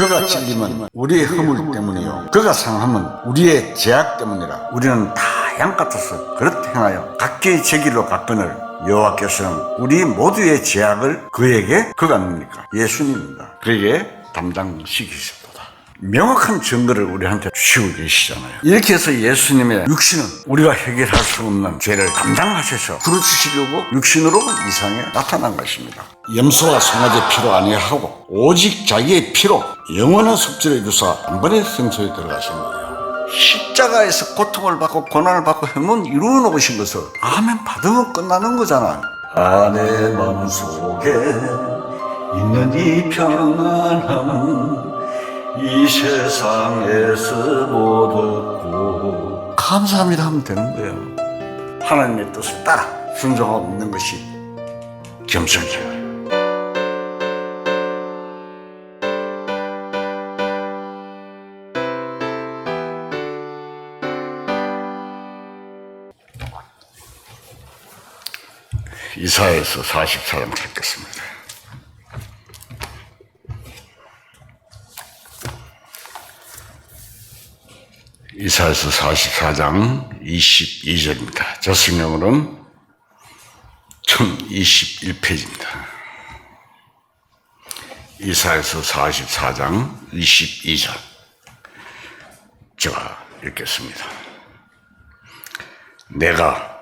그가 찔림은 우리의 허물 때문이요 그가 상함은 우리의 죄악 때문이라. 우리는 다 양 같아서 그렇게 행하여 각기 제 길로 갔거늘 여호와께서는 우리 모두의 죄악을 그에게, 그가 누굽니까? 예수님입니다. 그에게 담당시키셨도다. 명확한 증거를 우리한테 주시고 계시잖아요. 이렇게 해서 예수님의 육신은 우리가 해결할 수 없는 죄를 담당하셔서 풀어주시려고 육신으로 이 세상에 나타난 것입니다. 염소와 송아지 피로 아니하고 오직 자기의 피로 영원한 속죄를 주사 단번에 성소에 들어가신 거예요. 십자가에서 고통을 받고 고난을 받고 행운 이루어 놓으신 것을 아멘 받으면 끝나는 거잖아요. 내 마음속에 있는 이 평안함 이 세상에서 못 얻고 감사합니다 하면 되는 거예요. 하나님의 뜻을 따라 순종하고 있는 것이 겸손이에요. 이사야서 44장 읽겠습니다. 이사야서 44장 22절입니다. 저 성경으로는 1021페이지입니다. 이사야서 44장 22절 제가 읽겠습니다. 내가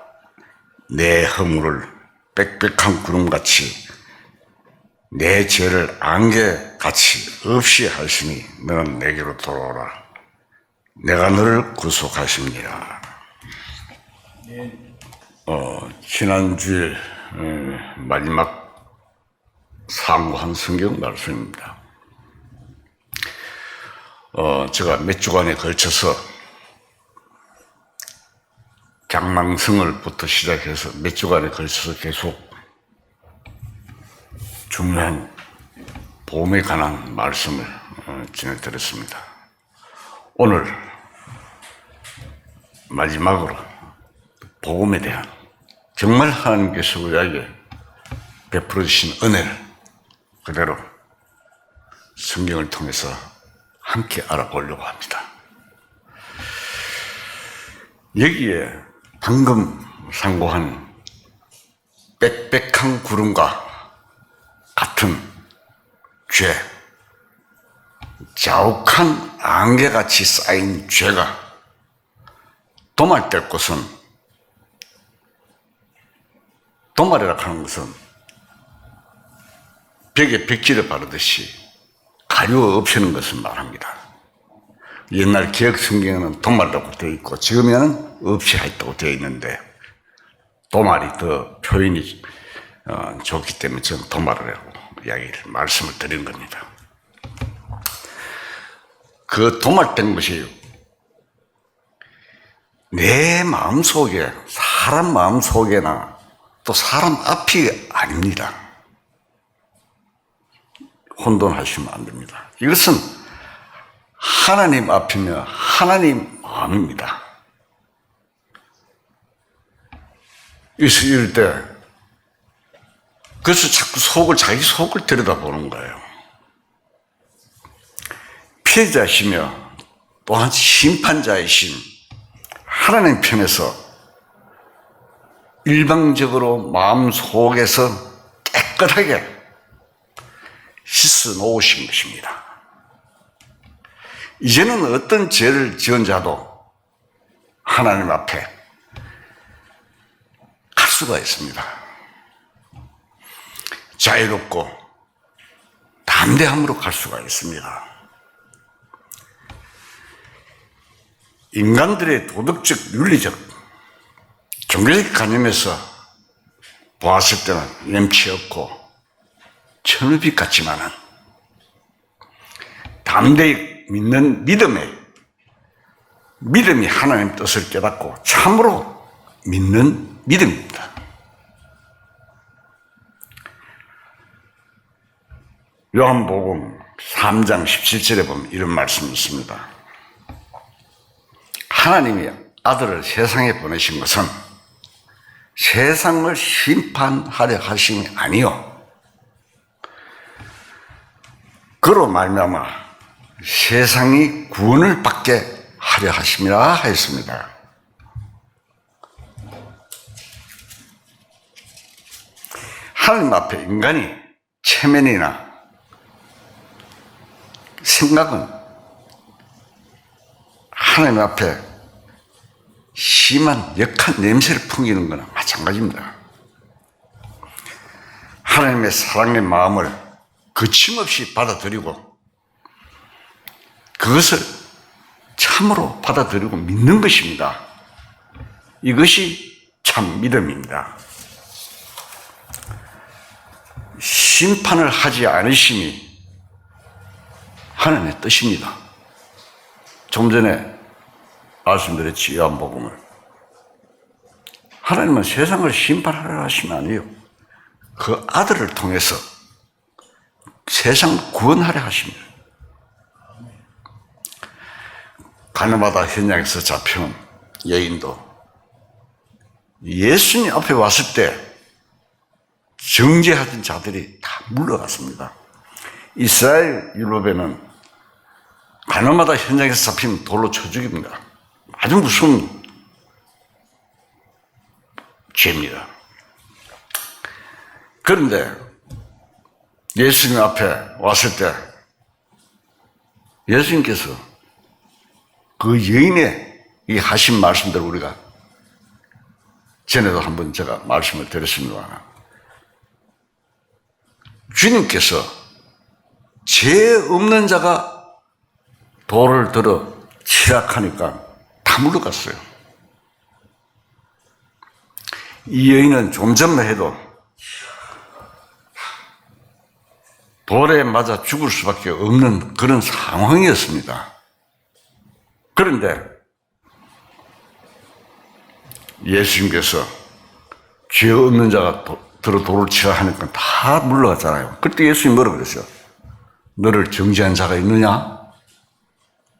내 허물을 빽빽한 구름같이 내 죄를 안개같이 없이 하시니 너는 내게로 돌아오라. 내가 너를 구속하십니다. 지난주에 마지막 상고한 성경 말씀입니다. 제가 몇 주간에 걸쳐서 장망성을부터 시작해서 몇 주간에 걸쳐서 계속 중요한 복음에 관한 말씀을 전해드렸습니다. 오늘 마지막으로 복음에 대한 정말 하나님께서 우리에게 베풀어 주신 은혜를 그대로 성경을 통해서 함께 알아보려고 합니다. 여기에 방금 상고한 빽빽한 구름과 같은 죄, 자욱한 안개같이 쌓인 죄가 도말될 것은, 도말이라 하는 것은 벽에 벽지를 바르듯이 가려 없애는 것을 말합니다. 옛날 기억 성경에는 도말이라고 되어 있고 지금에는 없이 했다고 되어 있는데 도말이 더 표현이 좋기 때문에 저는 도말을 하고 말씀을 드린 겁니다. 그 도말된 것이 내 마음속에, 사람 마음속에나 또 사람 앞이 아닙니다. 혼돈하시면 안 됩니다. 이것은 하나님 앞이며 하나님 마음입니다. 그래서 이럴 때 그래서 자꾸 자기 속을 들여다보는 거예요. 피해자시며 또한 심판자이신 하나님 편에서 일방적으로 마음속에서 깨끗하게 씻어 놓으신 것입니다. 이제는 어떤 죄를 지은 자도 하나님 앞에 갈 수가 있습니다. 자유롭고 담대함으로 갈 수가 있습니다. 인간들의 도덕적, 윤리적, 종교적 관념에서 보았을 때는 염치 없고 천우빛 같지만은 담대히 믿는 믿음이 하나님 뜻을 깨닫고 참으로 믿는 믿음입니다. 요한복음 3장 17절에 보면 이런 말씀이 있습니다. 하나님이 아들을 세상에 보내신 것은 세상을 심판하려 하심이 아니요 그로 말미암아 세상이 구원을 받게 하려 하심이라 하였습니다. 하나님 앞에 인간이 체면이나 생각은 하나님 앞에 심한 역한 냄새를 풍기는 거나 마찬가지입니다. 하나님의 사랑의 마음을 거침없이 받아들이고 그것을 참으로 받아들이고 믿는 것입니다. 이것이 참 믿음입니다. 심판을 하지 않으심이 하나님의 뜻입니다. 좀 전에 말씀드렸지, 요한복음을. 하나님은 세상을 심판하려 하심이 아니에요. 그 아들을 통해서 세상을 구원하려 하십니다. 가나바다 현장에서 잡혀온 여인도 예수님 앞에 왔을 때 정죄하던 자들이 다 물러갔습니다. 이스라엘 율법에는 가나바다 현장에서 잡히면 돌로 쳐 죽입니다. 아주 무서운 죄입니다. 그런데 예수님 앞에 왔을 때 예수님께서 그 여인의 이 하신 말씀대로 우리가 전에도 한번 제가 말씀을 드렸습니다. 주님께서 죄 없는 자가 돌을 들어 치락하니까 다 물러갔어요. 이 여인은 좀 전만 해도 돌에 맞아 죽을 수밖에 없는 그런 상황이었습니다. 그런데 예수님께서 죄 없는 자가 들어 돌을 치라 하니까 다 물러갔잖아요. 그때 예수님이 뭐라고 그랬어요? 너를 정죄한 자가 있느냐?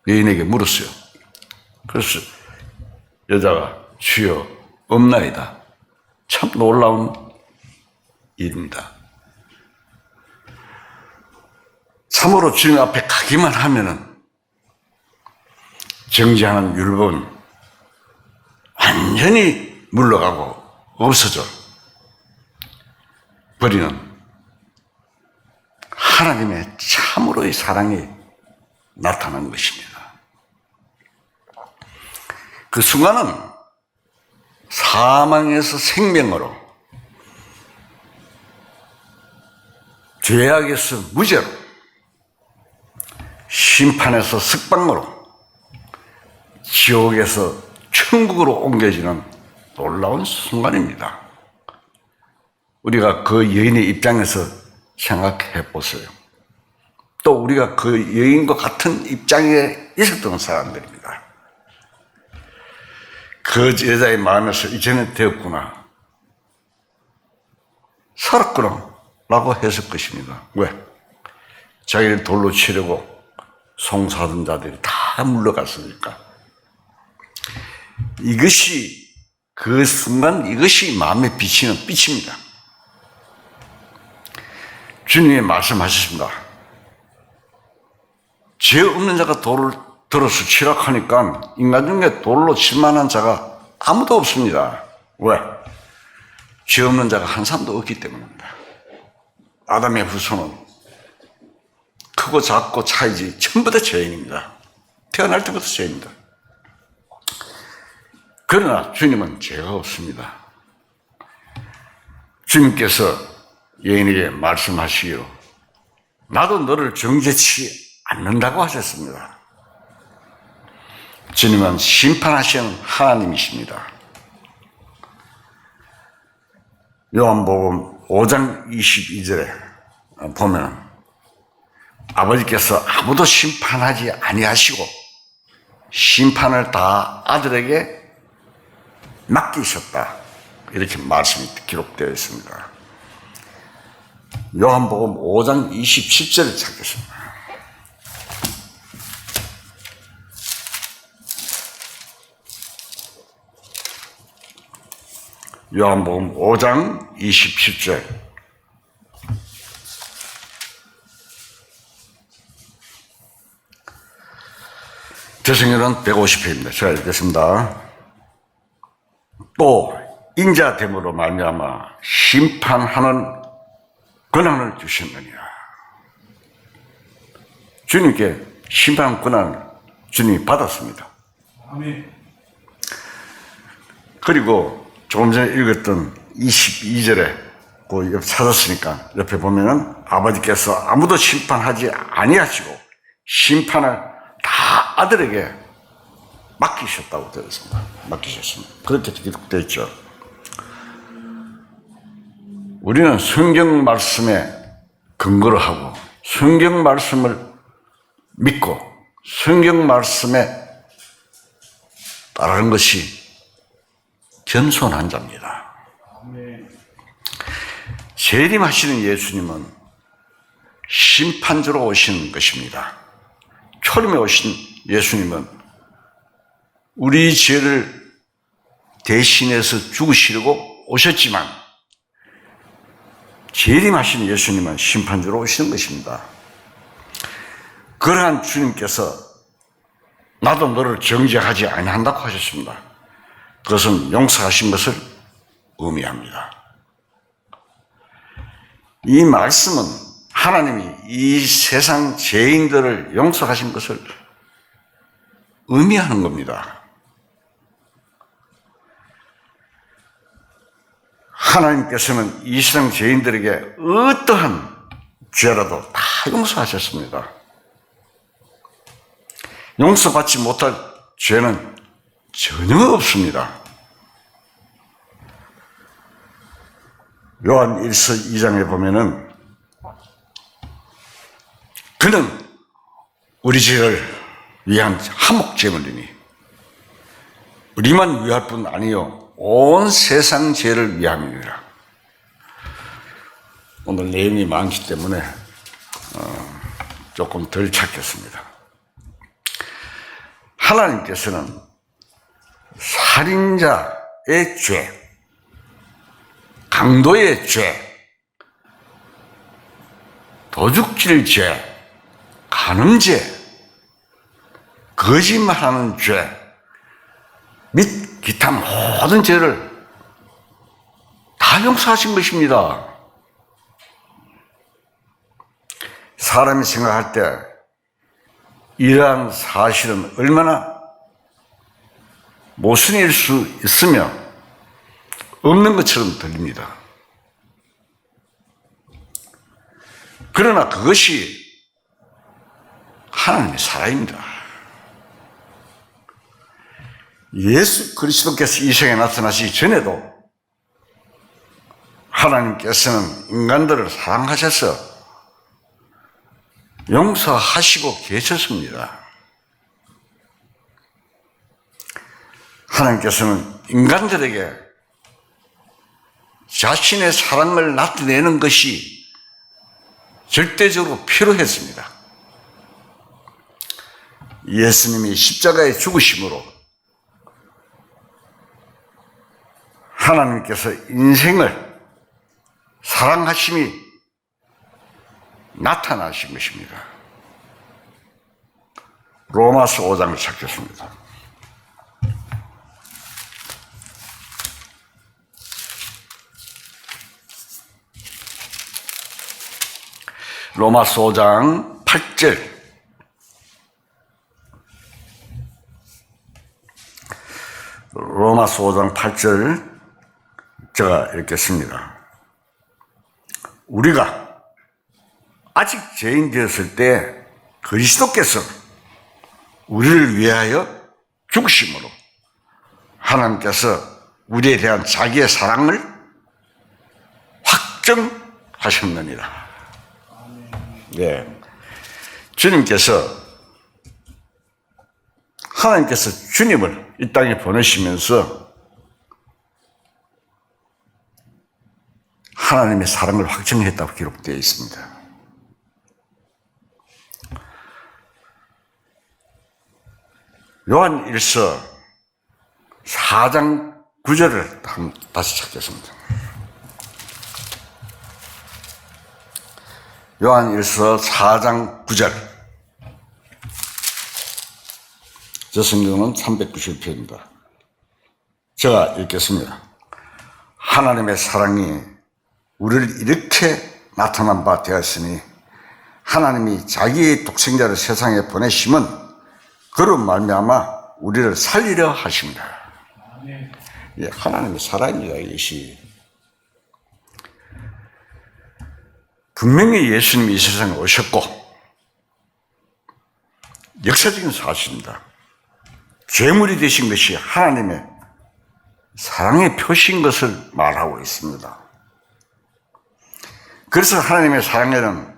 여인에게 물었어요. 그래서 여자가 주여 없나이다. 참 놀라운 일입니다. 참으로 주님 앞에 가기만 하면은 정죄하는 율법은 완전히 물러가고 없어져 버리는 하나님의 참으로의 사랑이 나타나는 것입니다. 그 순간은 사망에서 생명으로, 죄악에서 무죄로, 심판에서 석방으로, 지옥에서 천국으로 옮겨지는 놀라운 순간입니다. 우리가 그 여인의 입장에서 생각해 보세요. 또 우리가 그 여인과 같은 입장에 있었던 사람들입니다. 그 여자의 마음에서 이제는 되었구나, 살았구나 라고 했을 것입니다. 왜? 자기를 돌로 치려고 송사하던 자들이 다 물러갔으니까. 이것이 그 순간 이것이 마음에 비치는 빛입니다. 주님이 말씀하셨습니다. 죄 없는 자가 돌을 들어서 치락하니까 인간 중에 돌로 칠 만한 자가 아무도 없습니다. 왜? 죄 없는 자가 한 사람도 없기 때문입니다. 아담의 후손은 크고 작고 차이지 전부 다 죄인입니다. 태어날 때부터 죄입니다. 그러나 주님은 죄가 없습니다. 주님께서 여인에게 말씀하시기로 나도 너를 정죄치 않는다고 하셨습니다. 주님은 심판하시는 하나님이십니다. 요한복음 5장 22절에 보면 아버지께서 아무도 심판하지 아니하시고 심판을 다 아들에게 맡기셨다, 이렇게 말씀이 기록되어 있습니다. 요한복음 5장 27절을 찾겠습니다. 요한복음 5장 27절. 죄송해는 150회입니다. 제가 읽겠습니다. 또 인자됨으로 말미암아 심판하는 권한을 주셨느니라. 주님께 심판 권한을 주님이 받았습니다. 아멘. 그리고 조금 전에 읽었던 22절에 그 옆 찾았으니까 옆에 보면은 아버지께서 아무도 심판하지 아니하시고 심판을 다 아들에게 맡기셨다고 들었습니다. 맡기셨습니다. 그렇게 기록되어 있죠. 우리는 성경 말씀에 근거를 하고 성경 말씀을 믿고 성경 말씀에 따르는 것이 겸손한 자입니다. 재림하시는 예수님은 심판주로 오시는 것입니다. 초림에 오신 예수님은 우리 죄를 대신해서 죽으시려고 오셨지만 재림하시는 예수님은 심판주로 오시는 것입니다. 그러한 주님께서 나도 너를 정죄하지 아니한다고 하셨습니다. 그것은 용서하신 것을 의미합니다. 이 말씀은 하나님이 이 세상 죄인들을 용서하신 것을 의미하는 겁니다. 하나님께서는 이 세상 죄인들에게 어떠한 죄라도 다 용서하셨습니다. 용서받지 못할 죄는 전혀 없습니다. 요한 1서 2장에 보면은 그는 우리 죄를 위한 한목제물이니 우리만 위할 뿐 아니요 온 세상 죄를 위함이니라. 오늘 내용이 많기 때문에 조금 덜 찾겠습니다. 하나님께서는 살인자의 죄, 강도의 죄, 도둑질 죄, 간음죄, 거짓말하는 죄 및 기타 모든 죄를 다 용서하신 것입니다. 사람이 생각할 때 이러한 사실은 얼마나 모순일 수 있으며 없는 것처럼 들립니다. 그러나 그것이 하나님의 사랑입니다. 예수 그리스도께서 이 세상에 나타나시기 전에도 하나님께서는 인간들을 사랑하셔서 용서하시고 계셨습니다. 하나님께서는 인간들에게 자신의 사랑을 나타내는 것이 절대적으로 필요했습니다. 예수님이 십자가에 죽으심으로 하나님께서 인생을 사랑하심이 나타나신 것입니다. 로마서 5장을 찾겠습니다. 로마서 5장 8절. 로마서 5장 8절 제가 읽겠습니다. 우리가 아직 죄인 되었을 때 그리스도께서 우리를 위하여 죽으심으로 하나님께서 우리에 대한 자기의 사랑을 확정하셨느니라. 네. 하나님께서 주님을 이 땅에 보내시면서 하나님의 사랑을 확정했다고 기록되어 있습니다. 요한 1서 4장 9절을 다시 찾겠습니다. 요한 1서 4장 9절. 저 성경은 390편입니다. 제가 읽겠습니다. 하나님의 사랑이 우리를 이렇게 나타난 바 되었으니 하나님이 자기의 독생자를 세상에 보내심은 그로 말미암아 우리를 살리려 하십니다. 예, 하나님의 사랑입니다. 이것이 분명히 예수님이 이 세상에 오셨고 역사적인 사실입니다. 죄물이 되신 것이 하나님의 사랑의 표시인 것을 말하고 있습니다. 그래서 하나님의 사랑에는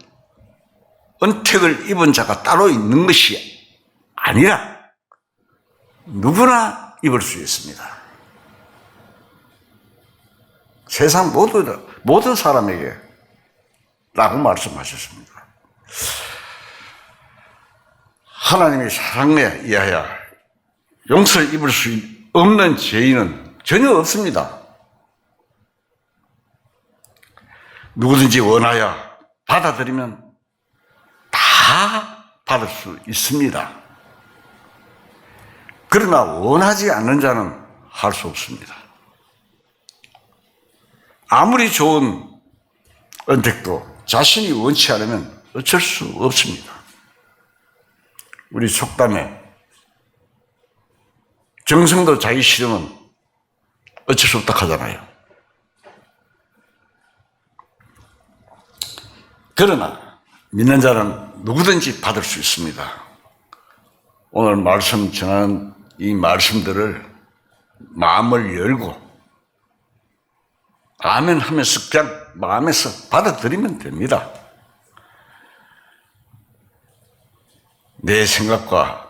은택을 입은 자가 따로 있는 것이 아니라 누구나 입을 수 있습니다. 세상 모든 사람에게 라고 말씀하셨습니다. 하나님의 사랑에 의하여 용서를 입을 수 없는 죄인은 전혀 없습니다. 누구든지 원하여 받아들이면 다 받을 수 있습니다. 그러나 원하지 않는 자는 할 수 없습니다. 아무리 좋은 은택도 자신이 원치 않으면 어쩔 수 없습니다. 우리 속담에 정성도 자기 싫으면 어쩔 수 없다 하잖아요. 그러나 믿는 자는 누구든지 받을 수 있습니다. 오늘 말씀 전하는 이 말씀들을 마음을 열고 아멘 하면서 그냥 마음에서 받아들이면 됩니다. 내 생각과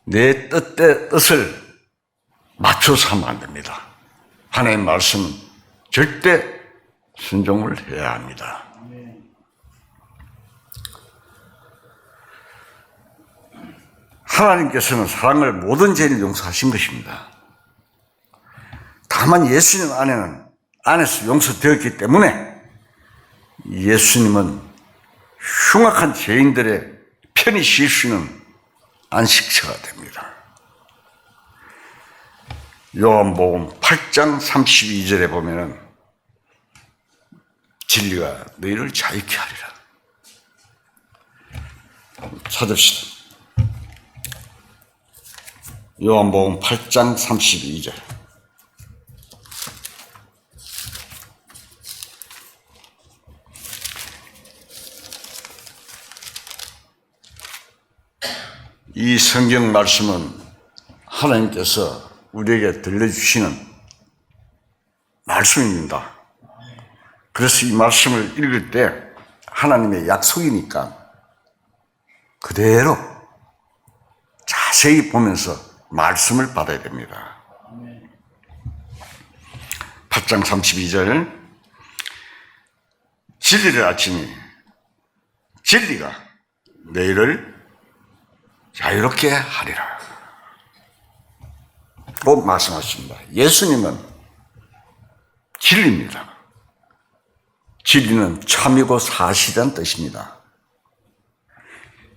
내 뜻을 맞춰서 하면 안 됩니다. 하나님의 말씀은 절대 순종을 해야 합니다. 하나님께서는 사랑을 모든 죄를 용서하신 것입니다. 다만 예수님 안에서 용서되었기 때문에 예수님은 흉악한 죄인들의 편히 쉴 수 있는 안식처가 됩니다. 요한복음 8장 32절에 보면은 진리가 너희를 자유케 하리라. 찾읍시다. 요한복음 8장 32절. 이 성경 말씀은 하나님께서 우리에게 들려주시는 말씀입니다. 그래서 이 말씀을 읽을 때 하나님의 약속이니까 그대로 자세히 보면서 말씀을 받아야 됩니다. 8장 32절 진리를 알지니 진리가 너희를 자유롭게 하리라. 꼭 말씀하십니다. 예수님은 진리입니다. 진리는 참이고 사실이란 뜻입니다.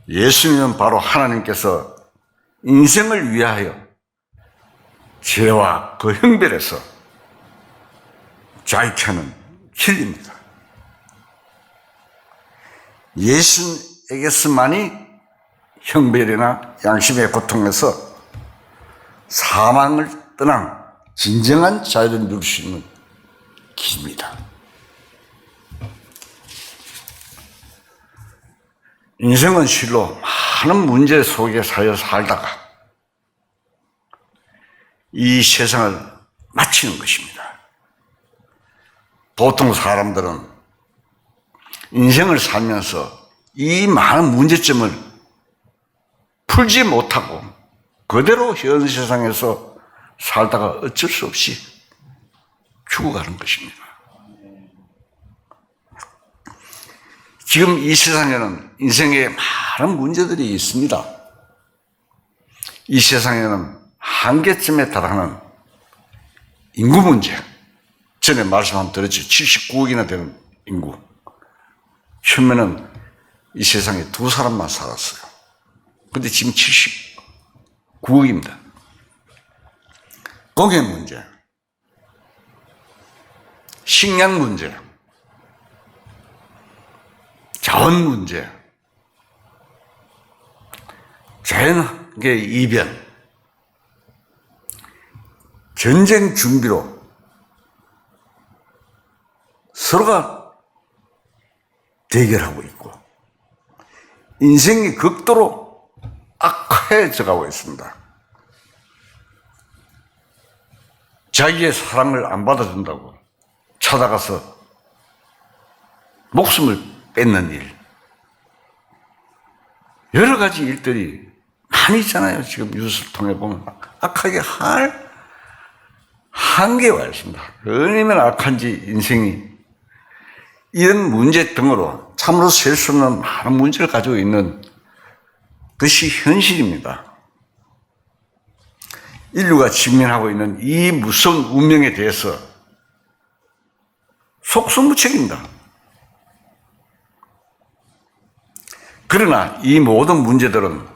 예수님은 바로 하나님께서 인생을 위하여 죄와 그 형벌에서 자유케 하는 진리입니다. 예수에게서만이 형벌이나 양심의 고통에서 사망을 떠난 진정한 자유를 누릴 수 있는 길입니다. 인생은 실로 많은 문제 속에 살다가 이 세상을 마치는 것입니다. 보통 사람들은 인생을 살면서 이 많은 문제점을 풀지 못하고 그대로 현 세상에서 살다가 어쩔 수 없이 죽어가는 것입니다. 지금 이 세상에는 인생에 많은 문제들이 있습니다. 이 세상에는 한계점에 달하는 인구 문제, 전에 말씀 한번 들었죠. 79억이나 되는 인구. 처음에는 이 세상에 2사람만 살았어요. 근데 지금 79억입니다. 공해 문제, 식량 문제, 자원 문제, 자연계 이변, 전쟁 준비로 서로가 대결하고 있고 인생이 극도로 악화해져 가고 있습니다. 자기의 사랑을 안 받아준다고 찾아가서 목숨을 뺏는 일, 여러 가지 일들이 많이 있잖아요. 지금 뉴스를 통해 보면 악하게 할 한계에 와 있습니다. 얼마나 악한지 인생이. 이런 문제 등으로 참으로 셀 수 없는 많은 문제를 가지고 있는 것이 현실입니다. 인류가 직면하고 있는 이 무서운 운명에 대해서 속수무책입니다. 그러나 이 모든 문제들은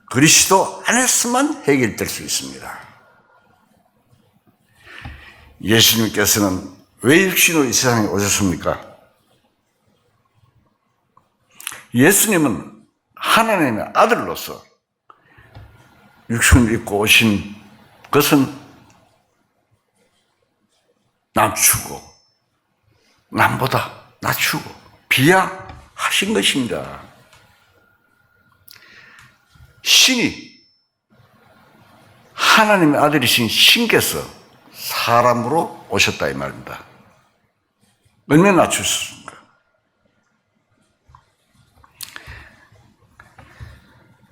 그리스도 안에서만 해결될 수 있습니다. 예수님께서는 왜 육신으로 이 세상에 오셨습니까? 예수님은 하나님의 아들로서 육신을 입고 오신 것은 낮추고 남보다 낮추고 비하하신 것입니다. 신이 하나님의 아들이신 신께서 사람으로 오셨다 이 말입니다. 얼마나 낮추셨습니까?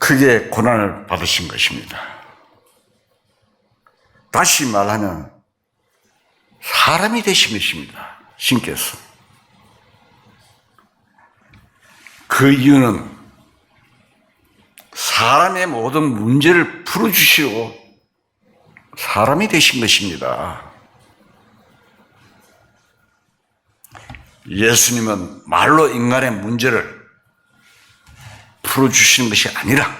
크게 고난을 받으신 것입니다. 다시 말하면 사람이 되신 것입니다. 신께서. 그 이유는 사람의 모든 문제를 풀어주시고 사람이 되신 것입니다. 예수님은 말로 인간의 문제를 풀어주시는 것이 아니라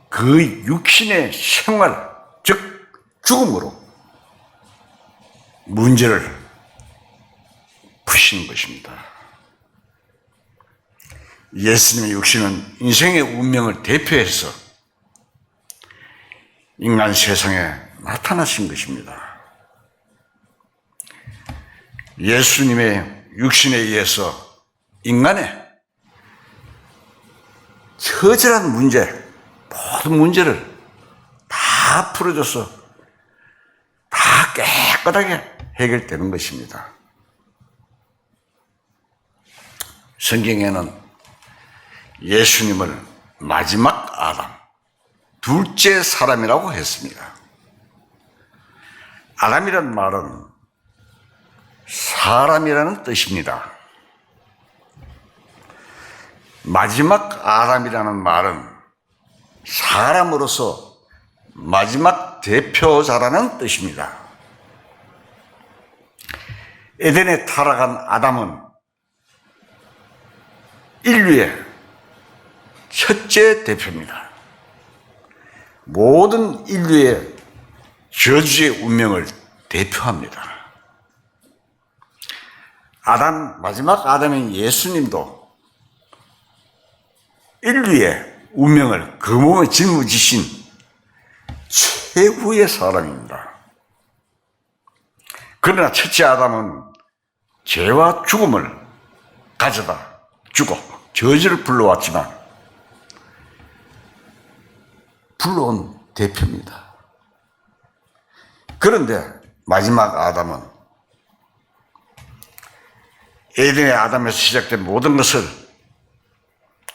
그 육신의 생활, 즉 죽음으로 문제를 푸시는 것입니다. 예수님의 육신은 인생의 운명을 대표해서 인간 세상에 나타나신 것입니다. 예수님의 육신에 의해서 인간의 처절한 문제, 모든 문제를 다 풀어줘서 다 깨끗하게 해결되는 것입니다. 성경에는 예수님을 마지막 아담, 둘째 사람이라고 했습니다. 아담이란 말은 사람이라는 뜻입니다. 마지막 아담이라는 말은 사람으로서 마지막 대표자라는 뜻입니다. 에덴에 타락한 아담은 인류의 첫째 대표입니다. 모든 인류의 저주의 운명을 대표합니다. 마지막 아담인 예수님도 인류의 운명을 그 몸에 짊어지신 최후의 사람입니다. 그러나 첫째 아담은 죄와 죽음을 가져다 주고 저주를 불러왔지만 불러온 대표입니다. 그런데 마지막 아담은 에덴의 아담에서 시작된 모든 것을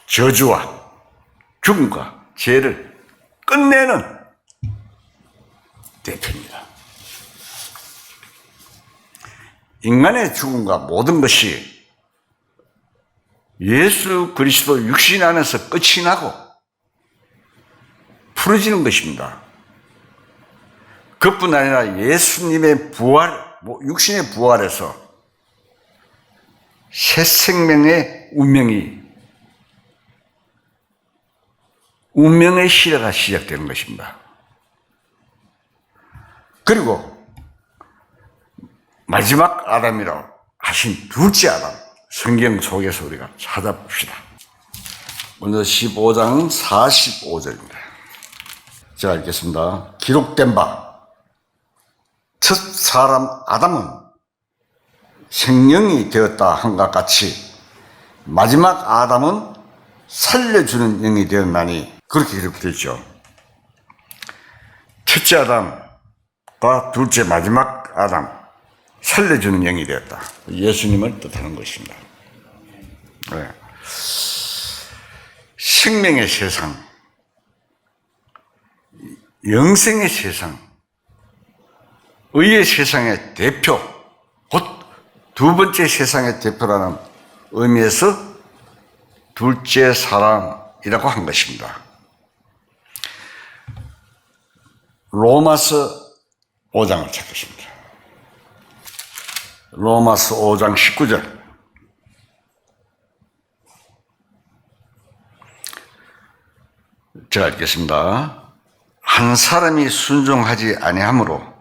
저주와 죽음과 죄를 끝내는 대표입니다. 인간의 죽음과 모든 것이 예수 그리스도 육신 안에서 끝이 나고 풀어지는 것입니다. 그뿐 아니라 예수님의 부활, 육신의 부활에서 새 생명의 운명이 운명의 시대가 시작되는 것입니다. 그리고 마지막 아담이라고 하신 둘째 아담, 성경 속에서 우리가 찾아봅시다. 먼저 15장 45절입니다. 제가 읽겠습니다. 기록된 바 첫 사람 아담은 생명이 되었다 한것 같이 마지막 아담은 살려주는 영이 되었나니, 그렇게 기록되어 있죠. 첫째 아담과 둘째 마지막 아담, 살려주는 영이 되었다. 예수님을 뜻하는 것입니다. 네. 생명의 세상, 영생의 세상, 의의 세상의 대표, 곧 두 번째 세상의 대표라는 의미에서 둘째 사람이라고 한 것입니다. 로마서 5장을 찾겠습니다. 로마서 5장 19절. 제가 읽겠습니다. 한 사람이 순종하지 아니하므로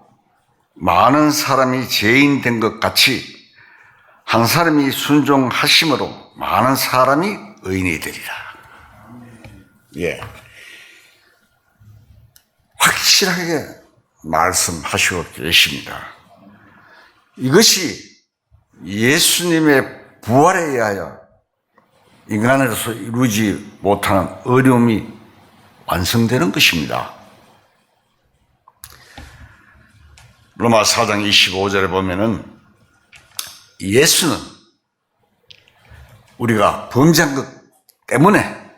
많은 사람이 죄인 된 것 같이 한 사람이 순종하심으로 많은 사람이 의인이 되리라. 예. 확실하게 말씀하시고 계십니다. 이것이 예수님의 부활에 의하여 인간으로서 이루지 못하는 어려움이 완성되는 것입니다. 로마 4장 25절에 보면은 예수는 우리가 범죄한 것 때문에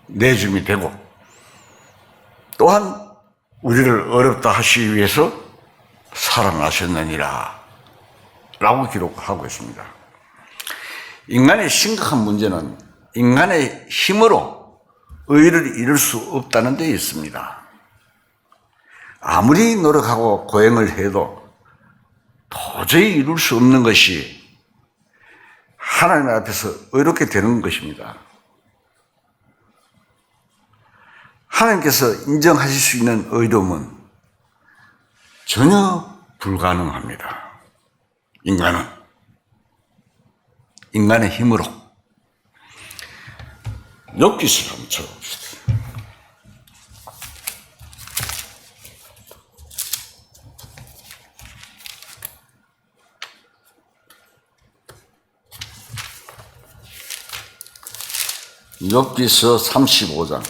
내줌이 되고, 또한 우리를 어렵다 하시기 위해서 살아나셨느니라 라고 기록하고 있습니다. 인간의 심각한 문제는 인간의 힘으로 의를 이룰 수 없다는 데 있습니다. 아무리 노력하고 고행을 해도 도저히 이룰 수 없는 것이 하나님 앞에서 의롭게 되는 것입니다. 하나님께서 인정하실 수 있는 의로움은 전혀 불가능합니다. 인간의 힘으로. 욥기서를 한번 찾아봅시다. 욥기서 35장.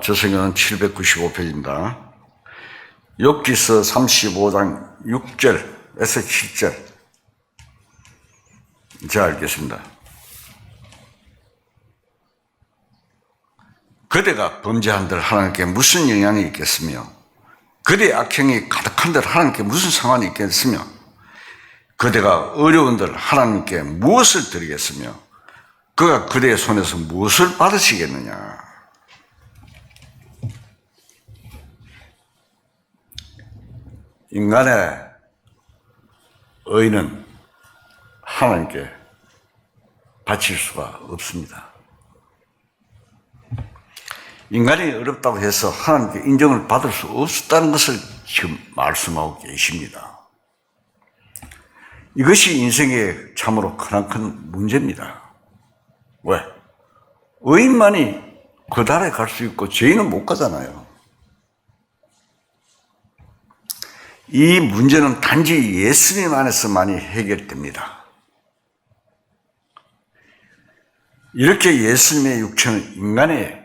저 성경은 795페이지입니다. 욥기서 35장 6절에서 7절. 제가 읽겠습니다. 그대가 범죄한들 하나님께 무슨 영향이 있겠으며, 그대의 악행이 가득한들 하나님께 무슨 상관이 있겠으며, 그대가 어려운들 하나님께 무엇을 드리겠으며, 그가 그대의 손에서 무엇을 받으시겠느냐. 인간의 의는 하나님께 바칠 수가 없습니다. 인간이 어렵다고 해서 하나님께 인정을 받을 수 없다는 것을 지금 말씀하고 계십니다. 이것이 인생의 참으로 크나큰 문제입니다. 왜? 의인만이 그 달에 갈 수 있고 죄인은 못 가잖아요. 이 문제는 단지 예수님 안에서만이 해결됩니다. 이렇게 예수님의 육체는 인간의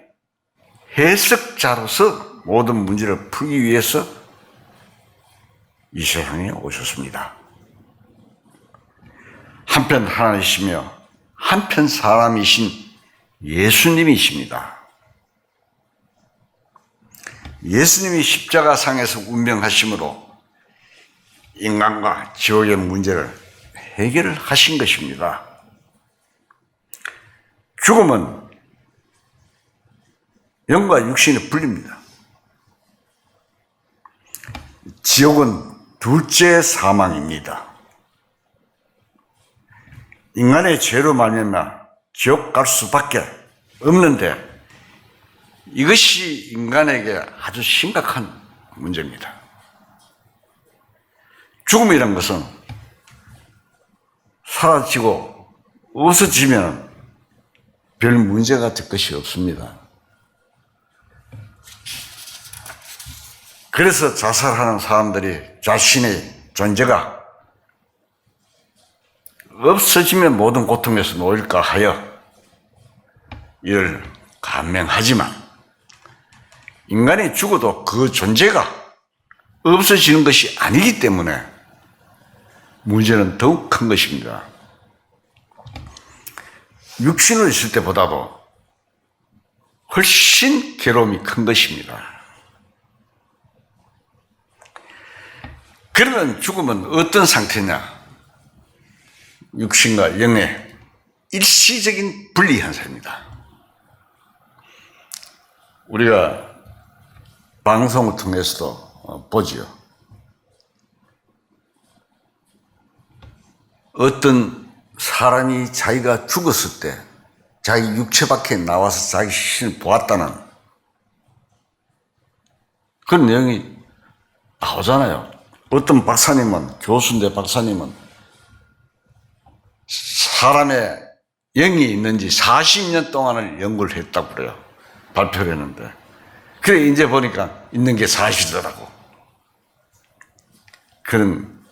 해석자로서 모든 문제를 풀기 위해서 이 세상에 오셨습니다. 한편 하나님이시며 한편 사람이신 예수님이십니다. 예수님이 십자가상에서 운명하심으로 인간과 지옥의 문제를 해결을 하신 것입니다. 죽음은 영과 육신이 분립니다. 지옥은 둘째 사망입니다. 인간의 죄로 말미암아 지옥 갈 수밖에 없는데 이것이 인간에게 아주 심각한 문제입니다. 죽음이란 것은 사라지고 없어지면 별 문제가 될 것이 없습니다. 그래서 자살하는 사람들이 자신의 존재가 없어지면 모든 고통에서 놓일까 하여 이를 감명하지만 인간이 죽어도 그 존재가 없어지는 것이 아니기 때문에 문제는 더욱 큰 것입니다. 육신으로 있을 때보다도 훨씬 괴로움이 큰 것입니다. 그러면 죽음은 어떤 상태냐? 육신과 영의 일시적인 분리 현상입니다. 우리가 방송을 통해서도 보지요. 어떤 사람이 자기가 죽었을 때 자기 육체 밖에 나와서 자기 시신을 보았다는 그런 내용이 나오잖아요. 어떤 박사님은, 교수인데 박사님은 사람의 영이 있는지 40년 동안을 연구를 했다고 그래요. 발표를 했는데. 그래, 이제 보니까 있는 게 사실이더라고. 그런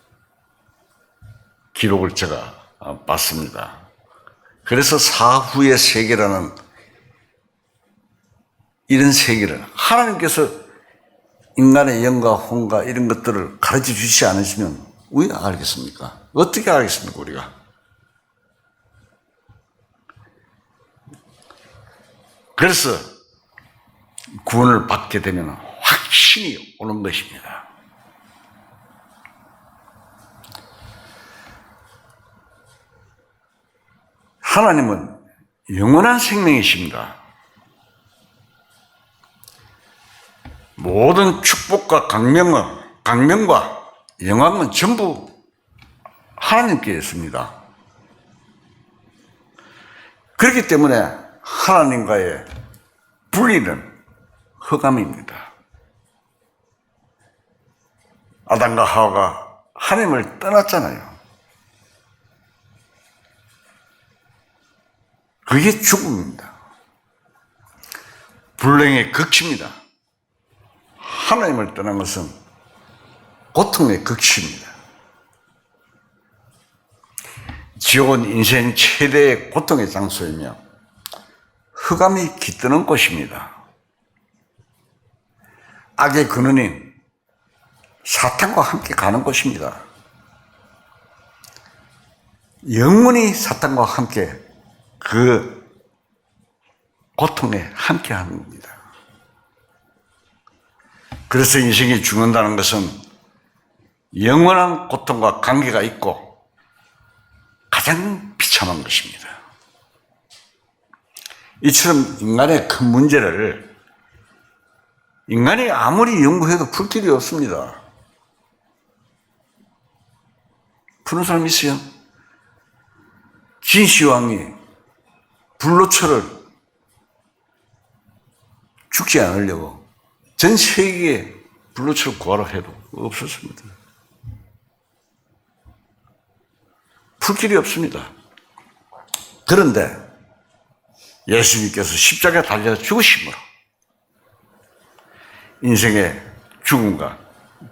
기록을 제가 봤습니다. 그래서 사후의 세계라는 이런 세계를 하나님께서 인간의 영과 혼과 이런 것들을 가르쳐 주시지 않으시면 왜 알겠습니까? 어떻게 알겠습니까, 우리가? 그래서 구원을 받게 되면 확신이 오는 것입니다. 하나님은 영원한 생명이십니다. 모든 축복과 강명과 영광은 전부 하나님께 있습니다. 그렇기 때문에 하나님과의 분리는 흑암입니다. 아담과 하와가 하나님을 떠났잖아요. 그게 죽음입니다. 불행의 극치입니다. 하나님을 떠난 것은 고통의 극치입니다. 지옥은 인생 최대의 고통의 장소이며 흑암이 깃드는 곳입니다. 악의 근원인 사탄과 함께 가는 곳입니다. 영원히 사탄과 함께 그 고통에 함께 하는 겁니다. 그래서 인생이 죽는다는 것은 영원한 고통과 관계가 있고 가장 비참한 것입니다. 이처럼 인간의 큰 문제를 인간이 아무리 연구해도 풀 길이 없습니다. 푸는 사람 있어요? 진시황이 불로초를 죽지 않으려고 전 세계에 불로초를 구하라 해도 없었습니다. 풀 길이 없습니다. 그런데 예수님께서 십자가에 달려 죽으심으로 인생의 죽음과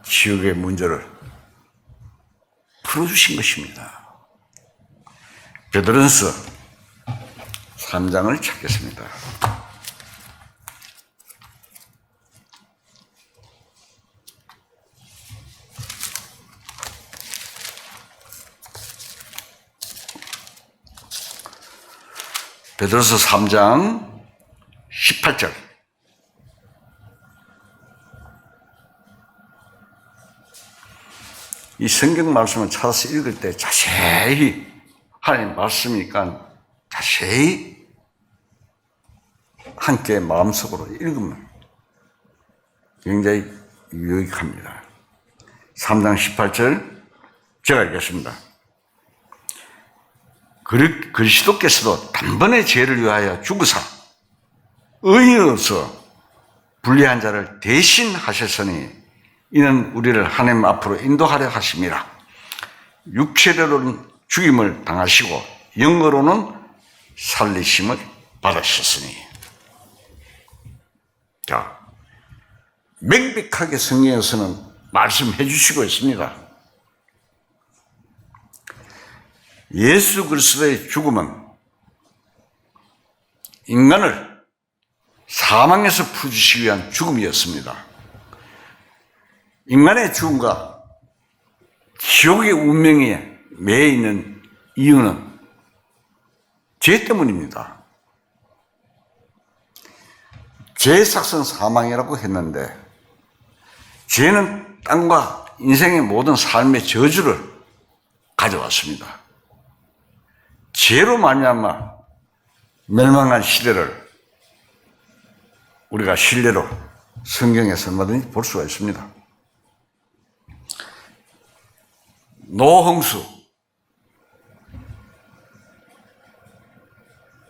지옥의 문제를 풀어주신 것입니다. 베드로전서 3장을 찾겠습니다. 베드로전서 3장 18절. 이 성경 말씀을 찾아서 읽을 때 자세히 하나님 말씀이니까 자세히 함께 마음속으로 읽으면 굉장히 유익합니다. 3장 18절 제가 읽겠습니다. 그리스도께서도 단번에 죄를 위하여 죽으사 의인으로서 불리한 자를 대신 하셨으니 이는 우리를 하나님 앞으로 인도하려 하심이라. 육체로는 죽임을 당하시고 영으로는 살리심을 받으셨으니. 자, 명백하게 성경에서는 말씀해 주시고 있습니다. 예수 그리스도의 죽음은 인간을 사망에서 풀어주시기 위한 죽음이었습니다. 인간의 죽음과 지옥의 운명에 매여 있는 이유는 죄 때문입니다. 죄의 삭은 사망이라고 했는데 죄는 땅과 인생의 모든 삶의 저주를 가져왔습니다. 죄로 말미암아 멸망한 시대를 우리가 신뢰로 성경에서 얼마든지 볼 수가 있습니다. 노홍수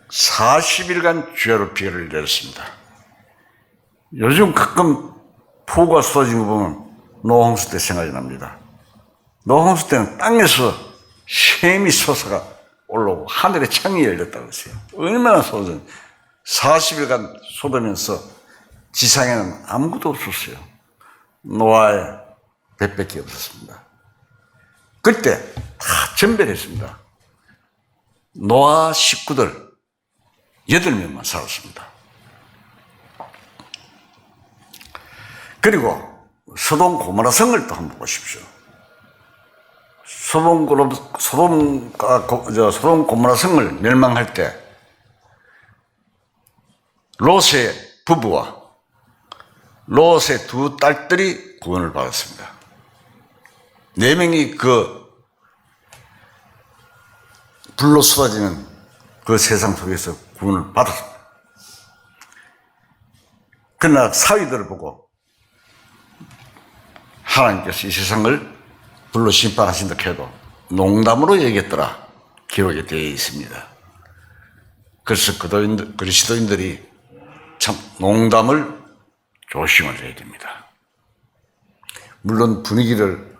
40일간 죄로 피해를 내렸습니다. 요즘 가끔 폭우가 쏟아진 거 보면 노홍수 때 생각이 납니다. 노홍수 때는 땅에서 샘이 솟아가 올라오고 하늘에 창이 열렸다고 했어요. 얼마나 쏟아졌는지. 40일간 쏟으면서 지상에는 아무것도 없었어요. 노아의 배밖에 없었습니다. 그때 다 전멸했습니다. 노아 식구들 8명만 살았습니다. 그리고 소돔 고모라 성을 또 한번 보십시오. 소돔 고모라 성을 멸망할 때 롯의 부부와 롯의 두 딸들이 구원을 받았습니다. 4명이 그 불로 쏟아지는 그 세상 속에서 구원을 받았습니다. 그러나 사위들을 보고 하나님께서 이 세상을 불로 심판하신다 해도 농담으로 얘기했더라 기록이 되어 있습니다. 그래서 그리스도인들이 참 농담을 조심을 해야 됩니다. 물론 분위기를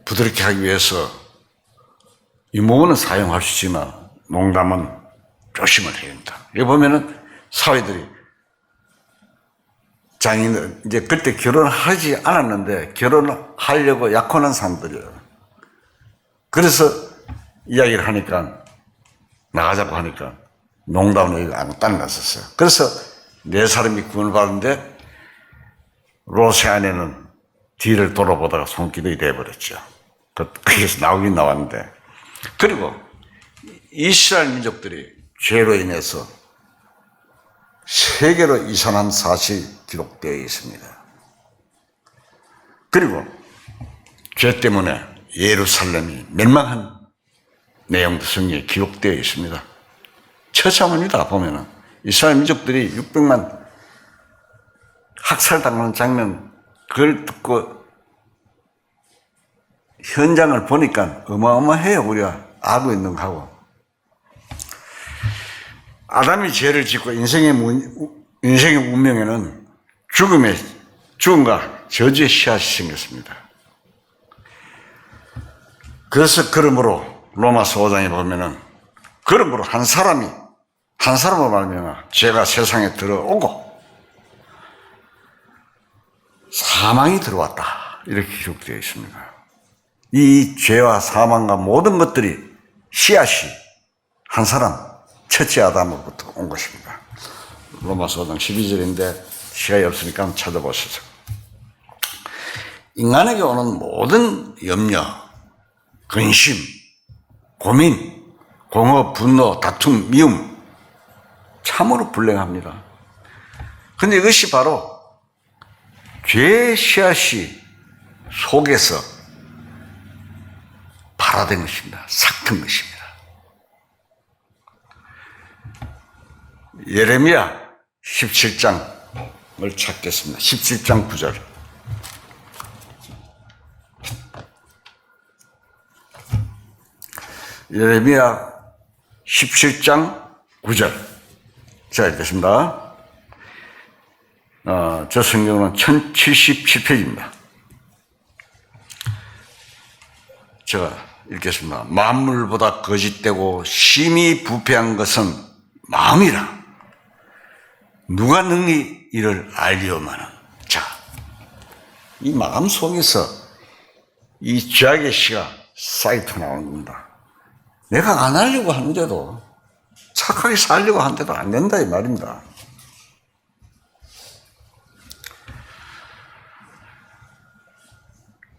부드럽게 하기 위해서 유머는 사용할 수 있지만 농담은 조심을 해야 됩니다. 여기 보면은 사회들이 장인들 이제 그때 결혼하지 않았는데 결혼을 하려고 약혼한 사람들이에요. 그래서 이야기를 하니까 나가자고 하니까 농담으로 얘기를 안 났었어요. 그래서 4사람이 구원을 받았는데 롯의 아내는 뒤를 돌아보다가 손기둥이 돼버렸죠. 그게서 나오긴 나왔는데, 그리고 이스라엘 민족들이 죄로 인해서 세계로 이산한 사실이 기록되어 있습니다. 그리고 죄 때문에 예루살렘이 멸망한 내용도 성경에 기록되어 있습니다. 처참합니다. 보면은 이스라엘 민족들이 600만 학살당하는 장면, 그걸 듣고 현장을 보니까 어마어마해요. 우리가 알고 있는 거하고. 아담이 죄를 짓고 인생의 운명에는 죽음과 저주의 씨앗이 생겼습니다. 그래서 그러므로 로마서 5장에 보면은 그러므로 한 사람으로 말미암아 죄가 세상에 들어오고 사망이 들어왔다. 이렇게 기록되어 있습니다. 이 죄와 사망과 모든 것들이 씨앗이 한 사람, 첫째 아담으로부터 온 것입니다. 로마서 5장 12절인데 시간이 없으니까 한번 찾아보시죠. 인간에게 오는 모든 염려, 근심, 고민, 공허, 분노, 다툼, 미움 참으로 불행합니다. 그런데 이것이 바로 죄의 씨앗이 속에서 발화된 것입니다. 삭힌 것입니다. 예레미야 17장을 찾겠습니다. 17장 9절. 예레미야 17장 9절. 자, 읽겠습니다. 저 성경은 1077페이지입니다. 제가 읽겠습니다. 만물보다 거짓되고 심히 부패한 것은 마음이라. 누가 능히 이를 알리오마는. 자, 이 마음 속에서 이 죄악의 씨가 쌓이터 나오는 겁니다. 내가 안 하려고 하는데도, 착하게 살려고 하는데도 안 된다 이 말입니다.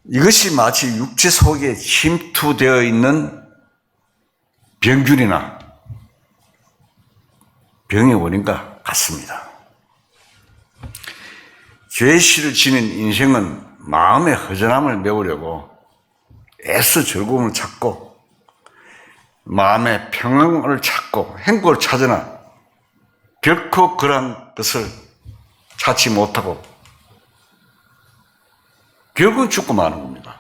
이것이 마치 육체 속에 침투되어 있는 병균이나 병의 원인과 같습니다. 죄의 씨를 지닌 인생은 마음의 허전함을 메우려고 애써 즐거움을 찾고 마음의 평안을 찾고 행복을 찾으나 결코 그러한 것을 찾지 못하고 결국은 죽고 마는 겁니다.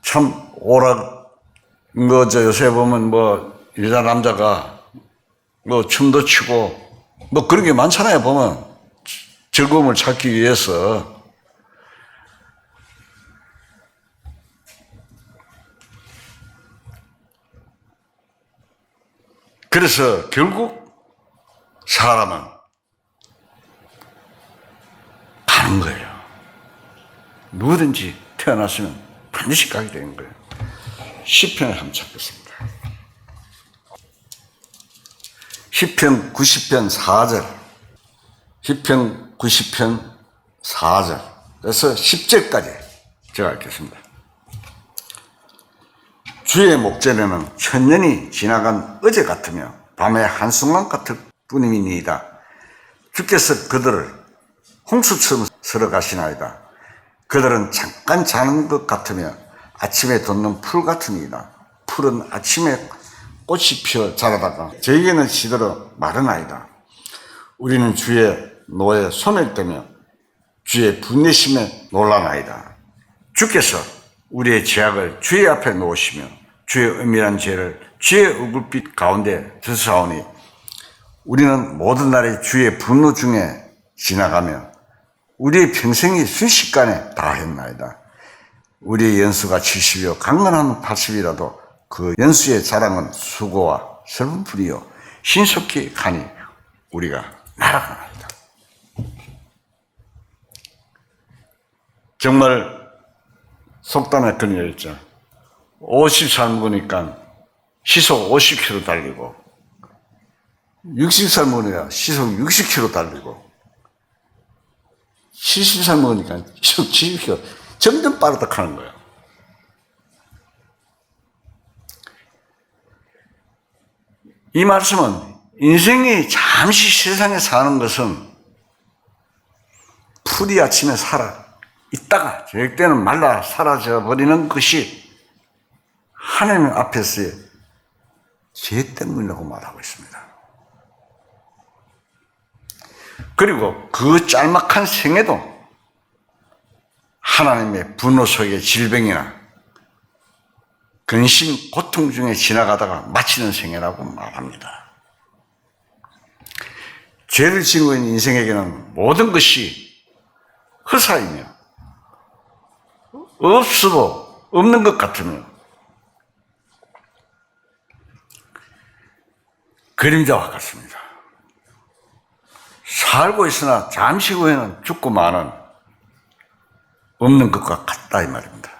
참 요새 보면 여자 남자가 춤도 추고 그런 게 많잖아요. 보면 즐거움을 찾기 위해서. 그래서 결국 사람은 가는 거예요. 누구든지 태어났으면 반드시 가게 되는 거예요. 시편을 한번 찾겠습니다. 시편 90편 4절. 시편 90편 4절. 그래서 10절까지 제가 읽겠습니다. 주의 목전에는 천년이 지나간 어제 같으며 밤의 한순간 같을 뿐이니이다. 주께서 그들을 홍수처럼 쓸어가시나이다. 그들은 잠깐 자는 것 같으며 아침에 돋는 풀 같으니이다. 풀은 아침에 꽃이 피어 자라다가 저에게는 시들어 마르나이다. 우리는 주의 노에 손을 떼며 주의 분내심에 놀라나이다. 주께서 우리의 죄악을 주의 앞에 놓으시며 주의 은밀한 죄를 주의 얼굴빛 가운데 드사오니 우리는 모든 날이 주의 분노 중에 지나가며 우리의 평생이 순식간에 다했나이다. 우리의 연수가 70이요 강건한 80이라도 그 연수의 자랑은 수고와 슬픔뿐이요 신속히 가니 우리가 날아가나이다. 정말 속단에 그런 일 있죠. 50살 먹으니까 시속 50km 달리고 60살 먹으니까 시속 60km 달리고 70살 먹으니까 시속 70km 점점 빠르다 하는 거예요. 이 말씀은 인생이 잠시 세상에 사는 것은 풀이 아침에 있다가 저녁 때는 말라 사라져 버리는 것이 하나님 앞에서의 죄 때문이라고 말하고 있습니다. 그리고 그 짤막한 생애도 하나님의 분노 속의 질병이나 근심, 고통 중에 지나가다가 마치는 생애라고 말합니다. 죄를 지고 있는 인생에게는 모든 것이 허사이며 없어도 없는 것 같으며 그림자와 같습니다. 살고 있으나 잠시 후에는 죽고 마는 없는 것과 같다 이 말입니다.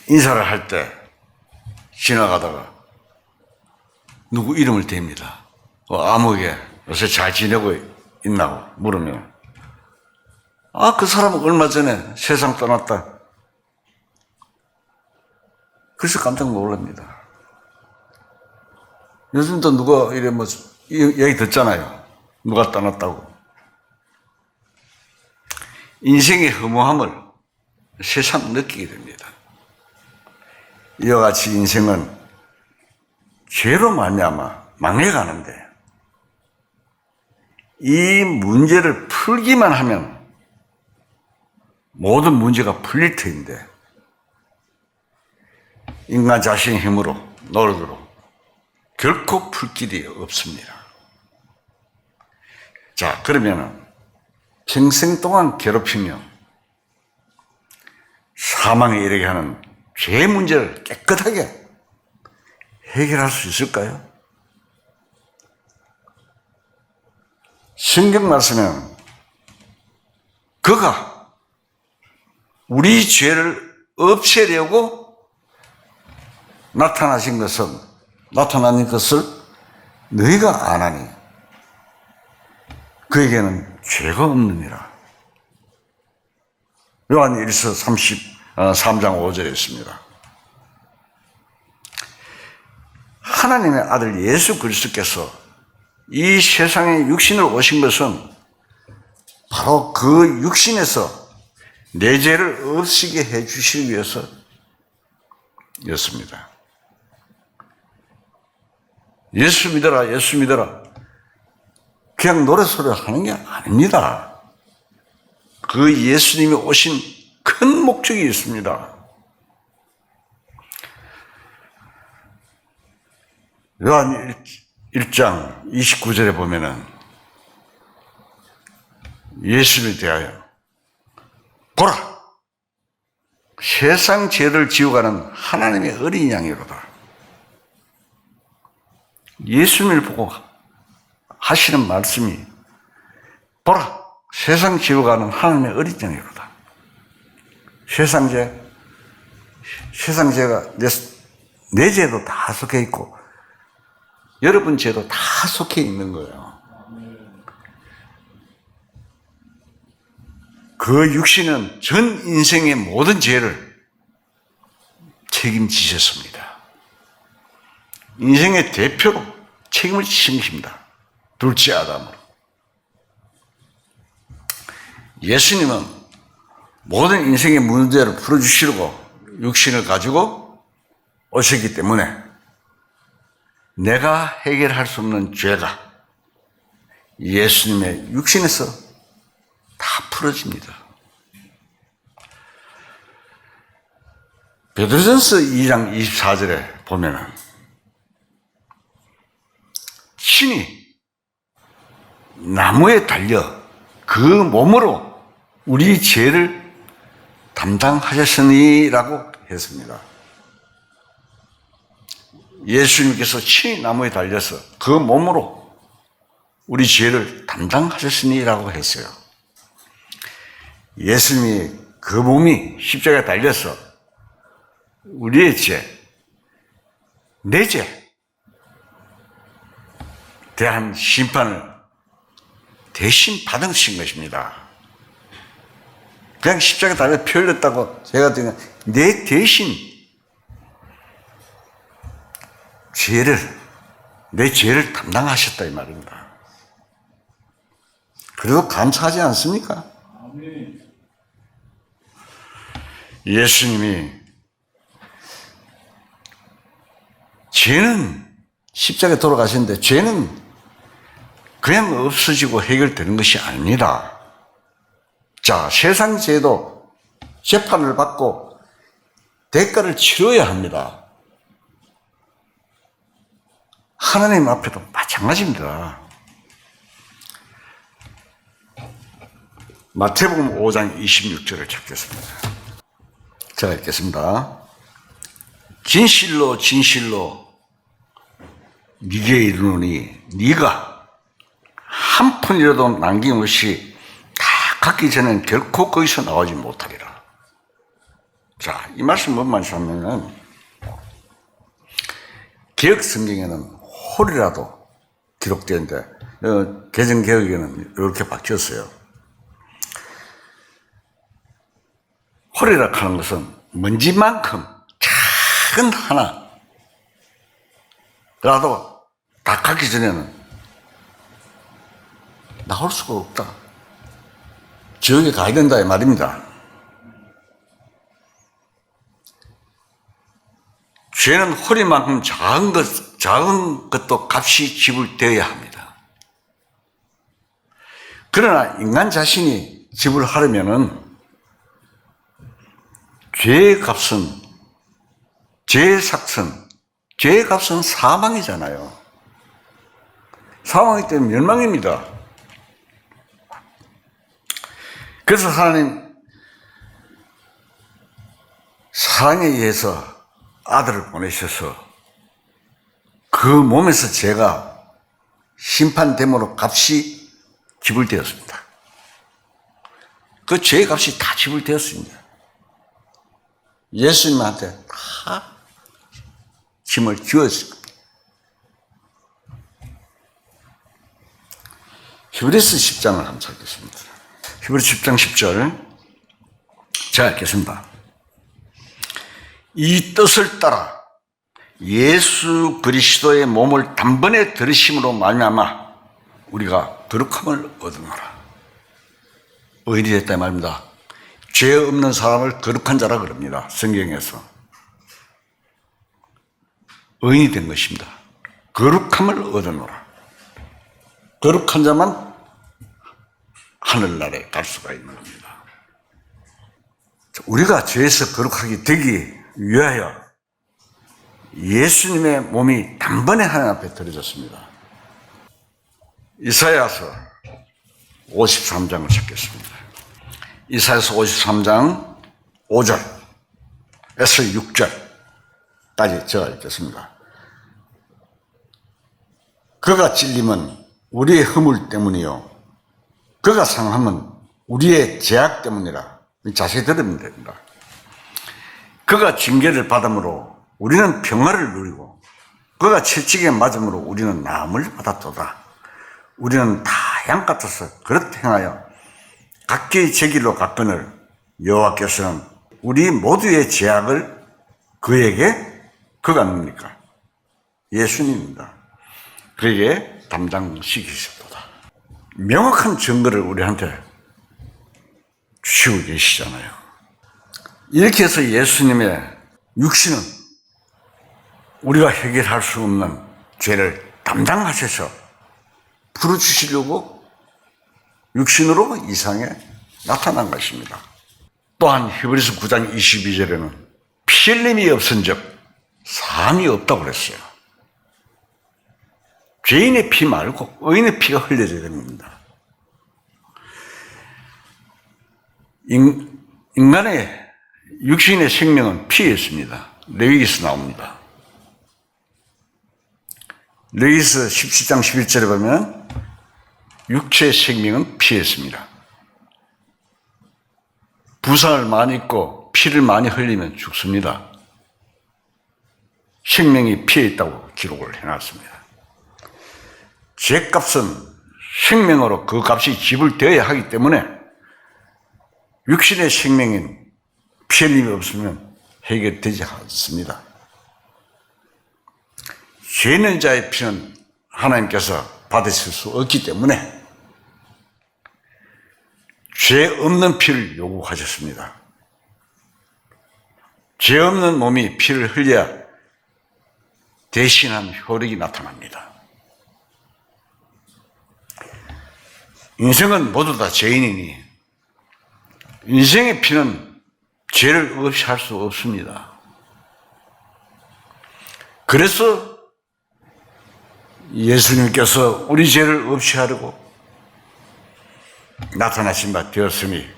인사를 할 때 지나가다가 누구 이름을 댑니다. 아무에게 요새 잘 지내고 있나고 물으면 그 사람은 얼마 전에 세상 떠났다. 그래서 깜짝 놀랍니다. 요즘도 누가 이래 얘기 듣잖아요. 누가 떠났다고. 인생의 허무함을 새삼 느끼게 됩니다. 이와 같이 인생은 죄로 말미암아 망해가는데 이 문제를 풀기만 하면 모든 문제가 풀릴 터인데 인간 자신의 힘으로, 노력으로 결코 풀 길이 없습니다. 자, 그러면은 평생 동안 괴롭히며 사망에 이르게 하는 죄의 문제를 깨끗하게 해결할 수 있을까요? 성경 말씀은 그가 우리 죄를 없애려고 나타나는 것을 너희가 아나니 그에게는 죄가 없느니라. 요한일서 3장 5절에 있습니다. 하나님의 아들 예수 그리스도께서 이 세상에 육신으로 오신 것은 바로 그 육신에서 내 죄를 없애게 해 주시기 위해서였습니다. 예수 믿어라, 예수 믿어라. 그냥 노래소리 하는 게 아닙니다. 그 예수님이 오신 큰 목적이 있습니다. 요한 1장 29절에 보면은 예수를 대하여 보라! 세상 죄를 지어가는 하나님의 어린 양이로다. 예수님을 보고 하시는 말씀이 보라! 세상 지어가는 하나님의 어린 양이로다. 세상 죄가 내 죄도 다 속해 있고 여러분 죄도 다 속해 있는 거예요. 그 육신은 전 인생의 모든 죄를 책임지셨습니다. 인생의 대표로 책임을 지신 것입니다. 둘째 아담으로. 예수님은 모든 인생의 문제를 풀어주시려고 육신을 가지고 오셨기 때문에 내가 해결할 수 없는 죄가 예수님의 육신에서 다 풀어집니다. 베드로전서 2장 24절에 보면은 신이 나무에 달려 그 몸으로 우리 죄를 담당하셨으니라고 했습니다. 예수님께서 친히 나무에 달려서 그 몸으로 우리 죄를 담당하셨으니라고 했어요. 예수님이 그 몸이 십자가에 달려서 우리의 죄, 내 죄 대한 심판을 대신 받으신 것입니다. 그냥 십자가에 달려 피 흘렸다고 제가 그냥 내 대신 내 죄를 담당하셨다 이 말입니다. 그래도 감사하지 않습니까? 예수님이 죄는 십자가에 돌아가셨는데 죄는 그냥 없어지고 해결되는 것이 아닙니다. 자, 세상 죄도 재판을 받고 대가를 치러야 합니다. 하나님 앞에도 마찬가지입니다. 마태복음 5장 26절을 찾겠습니다. 제가 읽겠습니다. 진실로 진실로 네게 이르노니 네가 한 푼이라도 남김없이 다 갖기 전엔 결코 거기서 나오지 못하리라. 자, 이 말씀 뭔 말이냐면 개혁 성경에는 홀이라도 기록되는데 개정 개혁에는 이렇게 바뀌었어요. 홀이라 하는 것은 먼지만큼 작은 하나라도 다 갖기 전에는 나올 수가 없다. 지옥에 가야 된다 이 말입니다. 죄는 허리만큼 작은 것도 값이 지불되어야 합니다. 그러나 인간 자신이 지불하려면은 죄의 값은 죄의 삭선, 죄의 값은 사망이잖아요. 사망이기 때문에 멸망입니다. 그래서 하나님 사랑에 의해서 아들을 보내셔서 그 몸에서 죄가 심판됨으로 값이 지불되었습니다. 그 죄의 값이 다 지불되었습니다. 예수님한테 다 짐을 지었습니다. 히브리서 10장을 한번 찾겠습니다. 히브리서 10장 10절 제가 읽겠습니다. 이 뜻을 따라 예수 그리스도의 몸을 단번에 들으심으로 말미암아 우리가 거룩함을 얻으노라. 의인이 됐다 말입니다. 죄 없는 사람을 거룩한 자라 그럽니다. 성경에서. 의인이 된 것입니다. 거룩함을 얻으노라. 거룩한 자만 하늘나라에 갈 수가 있는 겁니다. 우리가 죄에서 거룩하게 되기 위하여 예수님의 몸이 단번에 하나님 앞에 드려졌습니다. 이사야서 53장을 찾겠습니다. 이사야서 53장 5절에서 6절까지 제가 읽겠습니다. 그가 찔림은 우리의 허물 때문이요 그가 상함은 우리의 죄악 때문이라. 자세히 들으면 됩니다. 그가 징계를 받음으로 우리는 평화를 누리고 그가 채찍에 맞음으로 우리는 나음을 받았도다. 우리는 다 양 같아서 그렇게 행하여 각기 제 길로 갔거늘 여호와께서는 우리 모두의 죄악을 그가 누굽니까? 예수님입니다. 그에게 담당시키셨도다. 명확한 증거를 우리한테 주시고 계시잖아요. 이렇게 해서 예수님의 육신은 우리가 해결할 수 없는 죄를 담당하셔서 풀어주시려고 육신으로 이 세상에 나타난 것입니다. 또한 히브리서 9장 22절에는 피 흘림이 없은즉 사함이 없다고 그랬어요. 죄인의 피 말고 의인의 피가 흘려져야 됩니다. 인간의 육신의 생명은 피에 있습니다. 레위기에서 나옵니다. 레위기서 17장 11절에 보면 육체의 생명은 피에 있습니다. 부상을 많이 입고 피를 많이 흘리면 죽습니다. 생명이 피에 있다고 기록을 해놨습니다. 죄값은 생명으로 그 값이 지불되어야 하기 때문에 육신의 생명인 피 흘림이 없으면 해결되지 않습니다. 죄 있는 자의 피는 하나님께서 받으실 수 없기 때문에 죄 없는 피를 요구하셨습니다. 죄 없는 몸이 피를 흘려야 대신한 효력이 나타납니다. 인생은 모두 다 죄인이니 인생의 피는 죄를 없이 할 수 없습니다. 그래서 예수님께서 우리 죄를 없이 하려고 나타나신 바 되었으니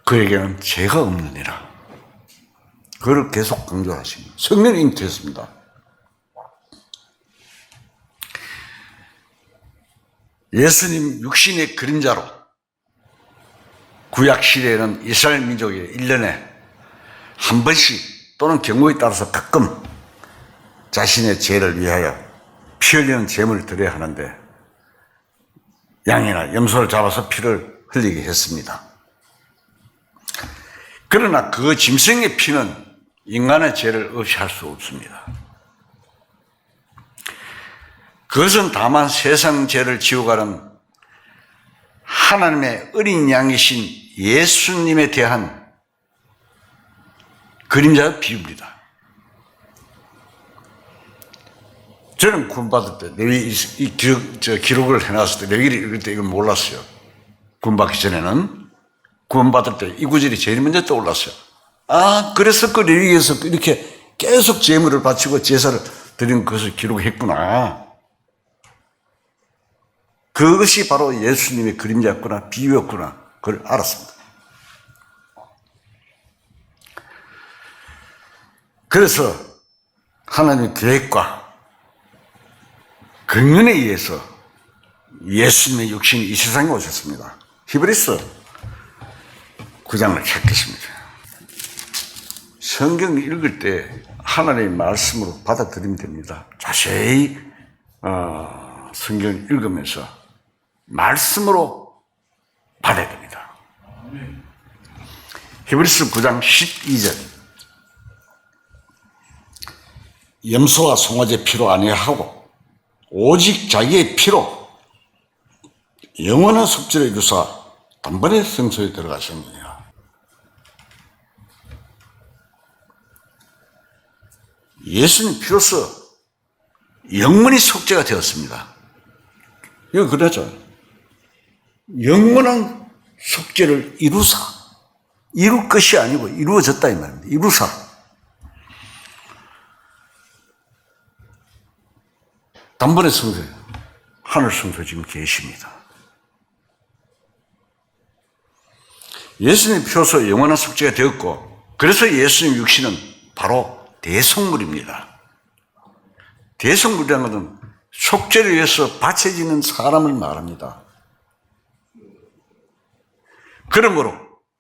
그에게는 죄가 없느니라. 그걸 계속 강조하십니다. 성령이 잉태했습니다. 예수님 육신의 그림자로 구약시대에는 이스라엘 민족이 1년에 한 번씩 또는 경우에 따라서 가끔 자신의 죄를 위하여 피 흘리는 제물을 드려야 하는데 양이나 염소를 잡아서 피를 흘리게 했습니다. 그러나 그 짐승의 피는 인간의 죄를 없이 할 수 없습니다. 그것은 다만 세상 죄를 지워가는 하나님의 어린 양이신 예수님에 대한 그림자의 비유입니다. 저는 구원받을 때, 기록을 해놨을 때, 레위기를 읽을 때 이걸 몰랐어요. 구원받기 전에는 구원받을 때 이 구절이 제일 먼저 떠올랐어요. 아, 그래서 그 레위기에서 이렇게 계속 제물을 바치고 제사를 드린 것을 기록했구나. 그것이 바로 예수님의 그림자였구나, 비유였구나, 그걸 알았습니다. 그래서 하나님의 계획과 긍휼에 의해서 예수님의 육신이 이 세상에 오셨습니다. 히브리서 9장을 찾겠습니다. 성경 읽을 때 하나님의 말씀으로 받아들이면 됩니다. 자세히 성경을 읽으면서 말씀으로 받아야 됩니다. 히브리서 9장 12절 염소와 송아지 피로 아니하고 오직 자기의 피로 영원한 속죄를 이루사 단번에 성소에 들어가셨느니라. 예수님 피로서 영원히 속죄가 되었습니다. 이거 그러죠. 영원한 속죄를 이루사, 이룰 것이 아니고 이루어졌다 이 말입니다. 이루사. 단번에 성소, 하늘 성소에 지금 계십니다. 예수님 피로서 영원한 속죄가 되었고, 그래서 예수님 육신은 바로 대속물입니다. 대속물이라는 것은 속죄를 위해서 바쳐지는 사람을 말합니다. 그러므로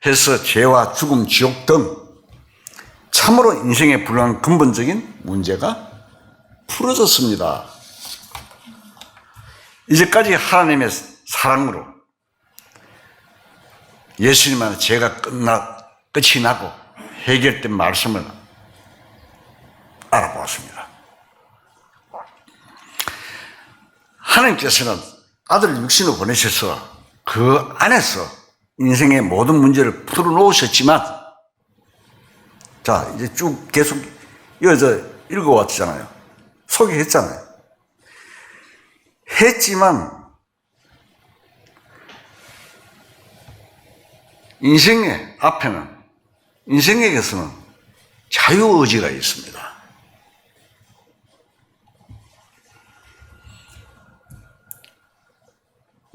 해서 죄와 죽음, 지옥 등 참으로 인생에 불과한 근본적인 문제가 풀어졌습니다. 이제까지 하나님의 사랑으로 예수님 안에 죄가 끝이 나고 해결된 말씀을 알아보았습니다. 하나님께서는 아들을 육신으로 보내셔서 그 안에서 인생의 모든 문제를 풀어놓으셨지만, 자, 이제 쭉 계속 이어져 읽어왔잖아요. 소개했잖아요. 했지만, 인생의 앞에는, 인생에게서는 자유의지가 있습니다.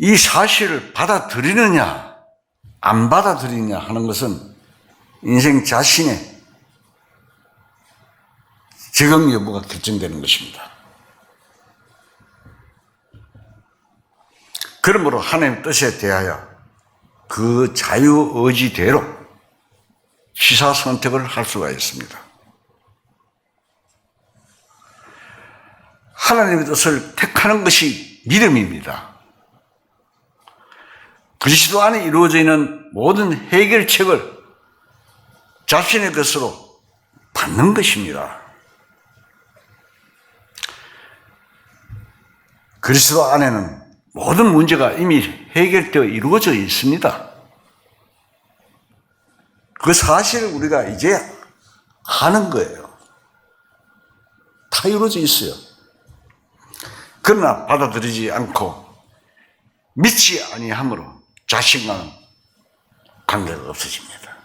이 사실을 받아들이느냐, 안 받아들이느냐 하는 것은 인생 자신의 적응 여부가 결정되는 것입니다. 그러므로 하나님의 뜻에 대하여 그 자유의지대로 취사 선택을 할 수가 있습니다. 하나님의 뜻을 택하는 것이 믿음입니다. 그리스도 안에 이루어져 있는 모든 해결책을 자신의 것으로 받는 것입니다. 그리스도 안에는 모든 문제가 이미 해결되어 이루어져 있습니다. 그 사실을 우리가 이제 아는 거예요. 다 이루어져 있어요. 그러나 받아들이지 않고 믿지 아니함으로 자신과는 관계가 없어집니다.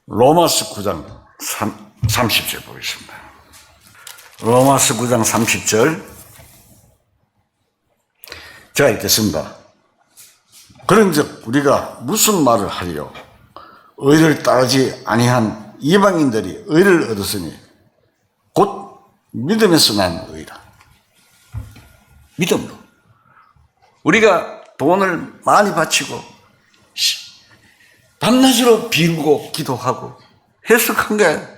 로마서 9장 30절 보겠습니다. 로마서 9장 30절 제가 읽겠습니다. 그런즉 우리가 무슨 말을 하리요? 의를 따르지 아니한 이방인들이 의를 얻었으니 곧 믿음에서 난 의라. 믿음으로. 우리가 돈을 많이 바치고 밤낮으로 빌고 기도하고 해석한 게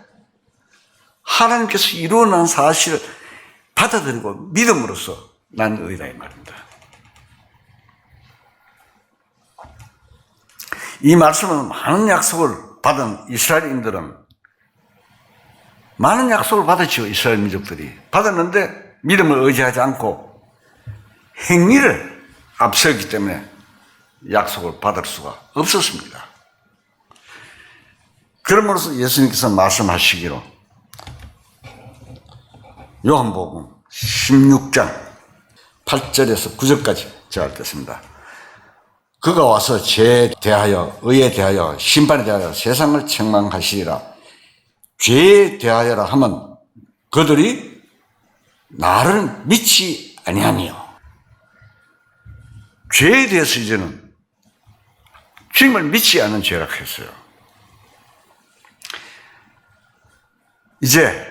하나님께서 이루어난 사실을 받아들이고 믿음으로써 난 의다 이 말입니다. 이 말씀은 많은 약속을 받은 이스라엘인들은 많은 약속을 받았죠. 이스라엘 민족들이 받았는데 믿음을 의지하지 않고 행위를 앞세웠기 때문에 약속을 받을 수가 없었습니다. 그러므로서 예수님께서 말씀하시기로 요한복음 16장 8절에서 9절까지 제가 읽겠습니다. 그가 와서 죄에 대하여, 의에 대하여, 심판에 대하여 세상을 책망하시리라. 죄에 대하여라 하면 그들이 나를 믿지 아니하며, 죄에 대해서 이제는 주님을 믿지 않는 죄라 했어요. 이제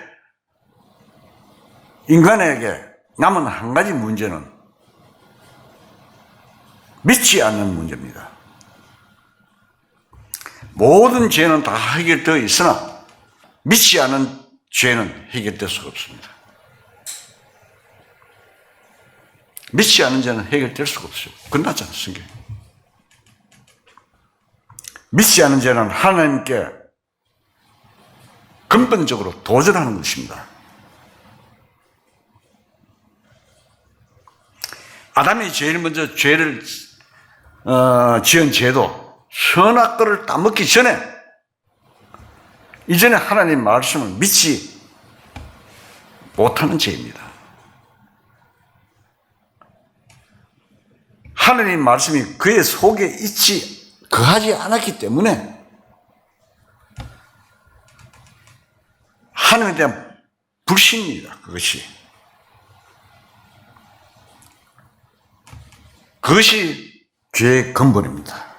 인간에게 남은 한 가지 문제는 믿지 않는 문제입니다. 모든 죄는 다 해결되어 있으나 믿지 않는 죄는 해결될 수가 없습니다. 믿지 않는 죄는 해결될 수가 없어요. 끝났잖아요, 성경. 믿지 않는 죄는 하나님께 근본적으로 도전하는 것입니다. 아담이 제일 먼저 죄를 지은 죄도 선악과를 따먹기 전에 이전에 하나님 말씀을 믿지 못하는 죄입니다. 하나님 말씀이 그의 속에 거하지 않았기 때문에 하나님에 대한 불신입니다. 그것이 죄의 근본입니다.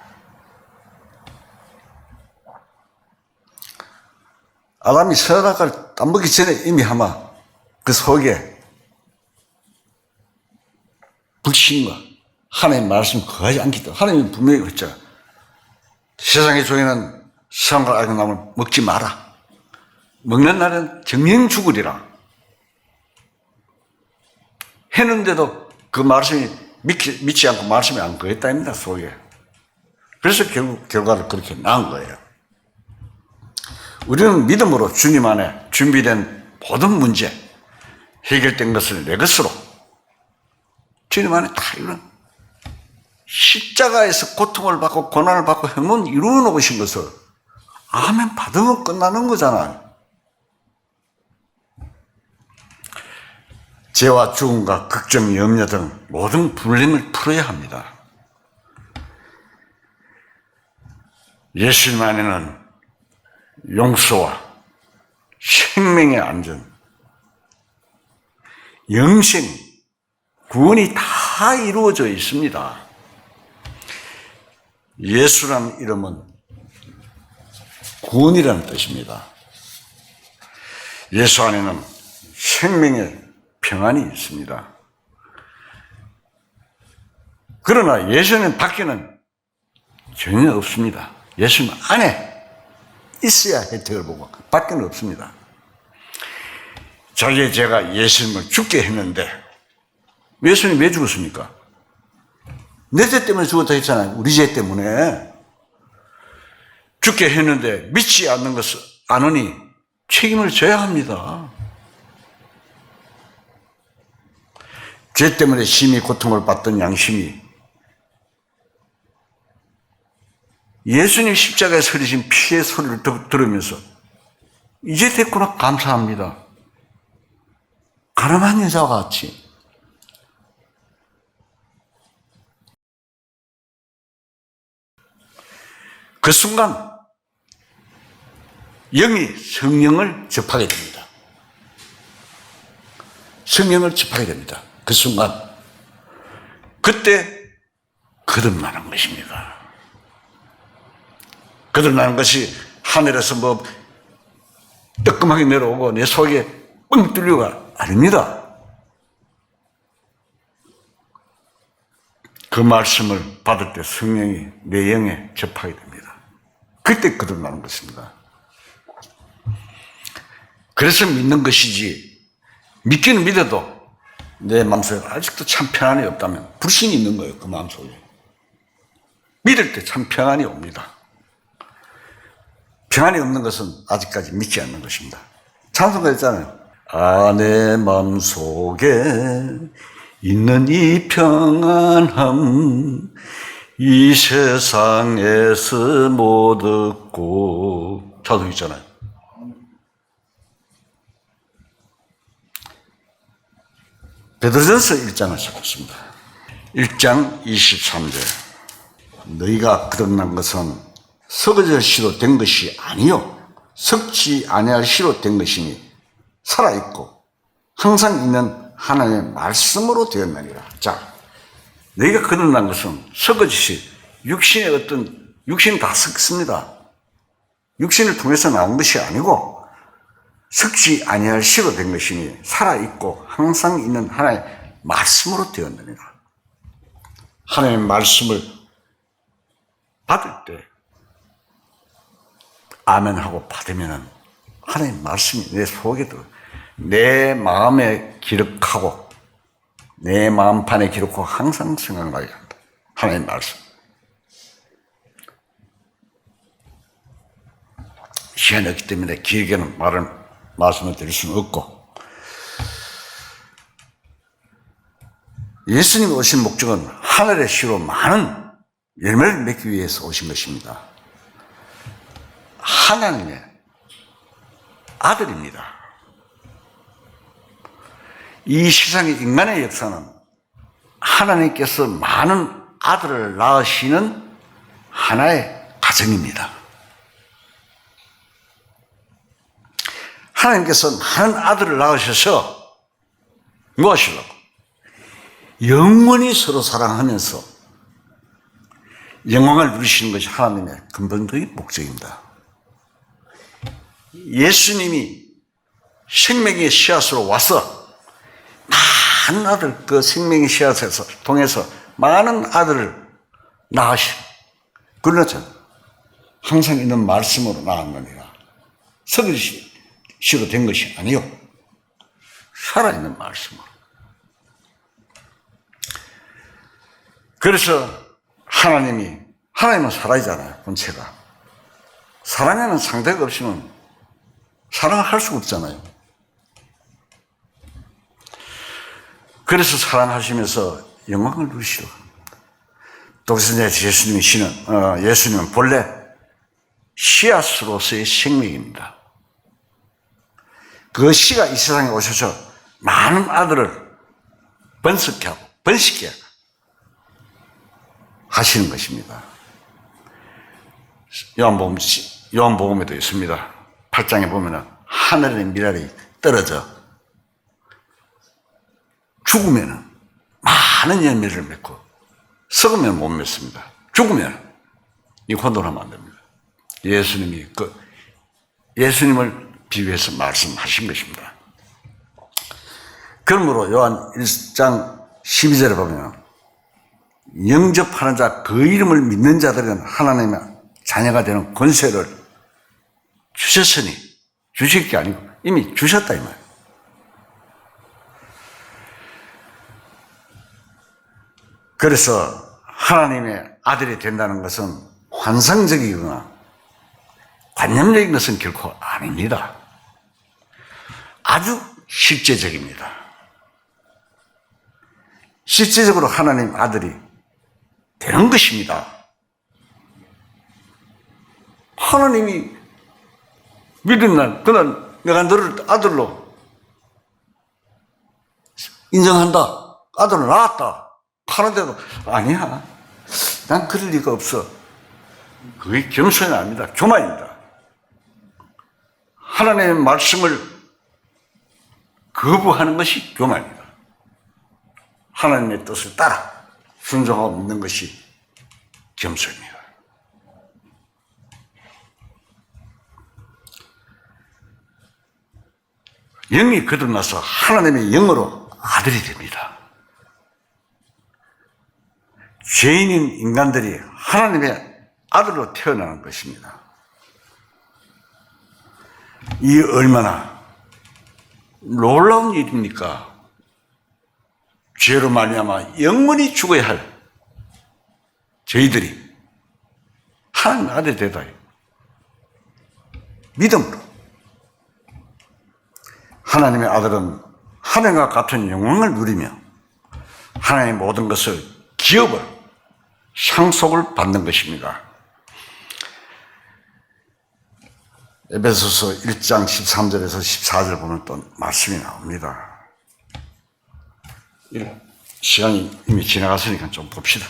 아담이 선악과를 따먹기 전에 이미 아마 그 속에 불신과 하나님 말씀 거하지 않기 때문에 하나님이 분명히 그랬죠. 세상에 종에는 선악과 알고 나물 먹지 마라. 먹는 날은 정령 죽으리라. 했는데도 그 말씀이 믿지 않고 말씀이 안 거했다입니다, 속에. 그래서 결과를 그렇게 낳은 거예요. 우리는 믿음으로 주님 안에 준비된 모든 문제, 해결된 것을 내 것으로 주님 안에 다 이루는 십자가에서 고통을 받고 고난을 받고 행운 이루어 놓으신 것을 아멘 받으면 끝나는 거잖아요. 죄와 죽음과 걱정, 염려 등 모든 불림을 풀어야 합니다. 예수님 안에는 용서와 생명의 안전, 영생, 구원이 다 이루어져 있습니다. 예수라는 이름은 구원이라는 뜻입니다. 예수 안에는 생명의 평안이 있습니다. 그러나 예수님 밖에는 전혀 없습니다. 예수님 안에 있어야 혜택을 보고 밖에는 없습니다. 자기의 죄가 예수님을 죽게 했는데 예수님이 왜 죽었습니까? 내 죄 때문에 죽었다 했잖아요. 우리 죄 때문에. 죽게 했는데 믿지 않는 것을 아느니 책임을 져야 합니다. 죄 때문에 심히 고통을 받던 양심이 예수님 십자가에서 흘리신 피의 소리를 들으면서 이제 됐구나 감사합니다. 가늠한 여자와 같이 그 순간 영이 성령을 접하게 됩니다. 성령을 접하게 됩니다. 그 순간 그때 거듭나는 것입니다. 거듭나는 것이 하늘에서 뭐 뜨끔하게 내려오고 내 속에 뻥 뚫려가 아닙니다. 그 말씀을 받을 때 성령이 내 영에 접하게 됩니다. 그때 거듭나는 것입니다. 그래서 믿는 것이지 믿기는 믿어도 내 마음속에 아직도 참 평안이 없다면 불신이 있는 거예요. 그 마음속에. 믿을 때 참 평안이 옵니다. 평안이 없는 것은 아직까지 믿지 않는 것입니다. 찬송가 있잖아요. 내 마음속에 있는 이 평안함 이 세상에서 못 얻고 찬송 있잖아요. 베드로전서 1장을 찾겠습니다. 1장 23절 너희가 거듭난 것은 썩어질 씨로 된 것이 아니요 썩지 아니할 씨로 된 것이니 살아있고 항상 있는 하나님의 말씀으로 되었느니라. 자, 너희가 거듭난 것은 썩어지시 육신의 어떤 육신이 다 썩습니다. 육신을 통해서 나온 것이 아니고 썩지 아니할 씨로 된 것이니 살아있고 항상 있는 하나님의 말씀으로 되었느니라. 하나님의 말씀을 받을 때 아멘하고 받으면 하나님의 말씀이 내 속에 들어 내 마음에 기록하고 내 마음판에 기록하고 항상 생각나게 한다. 하나님의 말씀. 시간이 없기 때문에 길게는 말씀을 드릴 수는 없고, 예수님이 오신 목적은 하늘의 씨로 많은 열매를 맺기 위해서 오신 것입니다. 하나님의 아들입니다. 이 세상의 인간의 역사는 하나님께서 많은 아들을 낳으시는 하나의 과정입니다. 하나님께서 많은 아들을 낳으셔서 뭐 하시려고? 영원히 서로 사랑하면서 영광을 누리시는 것이 하나님의 근본적인 목적입니다. 예수님이 생명의 씨앗으로 와서 많은 아들, 그 생명의 씨앗에서 통해서 많은 아들을 낳으시고, 그러죠. 항상 있는 말씀으로 낳았느니라. 썩어질 씨로 된 것이 아니요 살아있는 말씀으로. 그래서 하나님은 살아있잖아요. 본체가. 사랑하는 상대가 없으면 사랑을 할 수가 없잖아요. 그래서 사랑하시면서 영광을 누리시려고 합니다. 또 그래서 예수님은 본래 씨앗으로서의 생명입니다. 그 씨가 이 세상에 오셔서 많은 아들을 번식케 하시는 것입니다. 요한복음에도 있습니다. 8장에 보면은 하늘의 미랄이 떨어져 죽으면은 많은 열매를 맺고 썩으면 못 맺습니다. 죽으면 이 혼돈하면 안 됩니다. 예수님을 비유해서 말씀하신 것입니다. 그러므로 요한 1장 12절에 보면 영접하는 자, 그 이름을 믿는 자들은 하나님의 자녀가 되는 권세를 주셨으니, 주실 게 아니고 이미 주셨다 이 말이에요. 그래서 하나님의 아들이 된다는 것은 환상적이거나 관념적인 것은 결코 아닙니다. 아주 실제적입니다. 실제적으로 하나님 아들이 되는 것입니다. 하나님이 믿은 날, 그날 내가 너를 아들로 인정한다. 아들을 낳았다. 하는데도 아니야. 난 그럴 리가 없어. 그게 겸손이 아닙니다. 교만입니다. 하나님의 말씀을 거부하는 것이 교만입니다. 하나님의 뜻을 따라 순종하고 믿는 것이 겸손입니다. 영이 거듭나서 하나님의 영으로 아들이 됩니다. 죄인인 인간들이 하나님의 아들로 태어나는 것입니다. 이 얼마나 놀라운 일입니까? 죄로 말미암아 영원히 죽어야 할 저희들이 하나님의 아들이 되다. 믿음으로. 하나님의 아들은 하늘과 같은 영광을 누리며 하나님의 모든 것을 기업을 상속을 받는 것입니다. 에베소서 1장 13절에서 14절 보면 또 말씀이 나옵니다. 시간이 이미 지나갔으니까 좀 봅시다.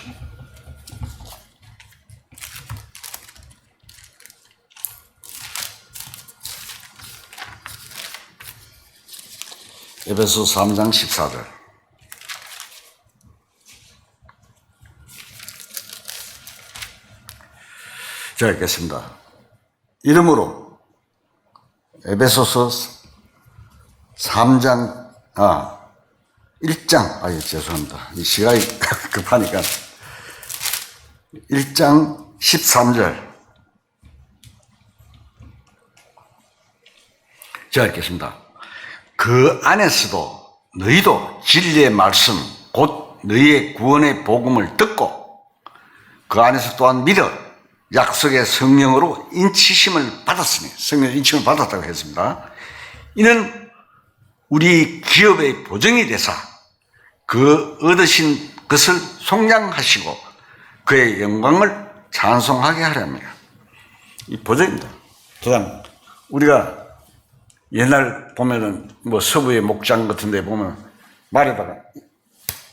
에베소 3장 14절. 제가 읽겠습니다. 이러므로 에베소서 3장 1장 죄송합니다. 이 시간이 급하니까 1장 13절 제가 읽겠습니다. 그 안에서도 너희도 진리의 말씀 곧 너희의 구원의 복음을 듣고 그 안에서 또한 믿어 약속의 성령으로 인치심을 받았으니, 성령 인침을 받았다고 했습니다. 이는 우리 기업의 보증이 되사 그 얻으신 것을 속량하시고 그의 영광을 찬송하게 하렵니다. 이 보증입니다. 그냥 우리가 옛날 보면은 서부의 목장 같은 데 보면 말에다가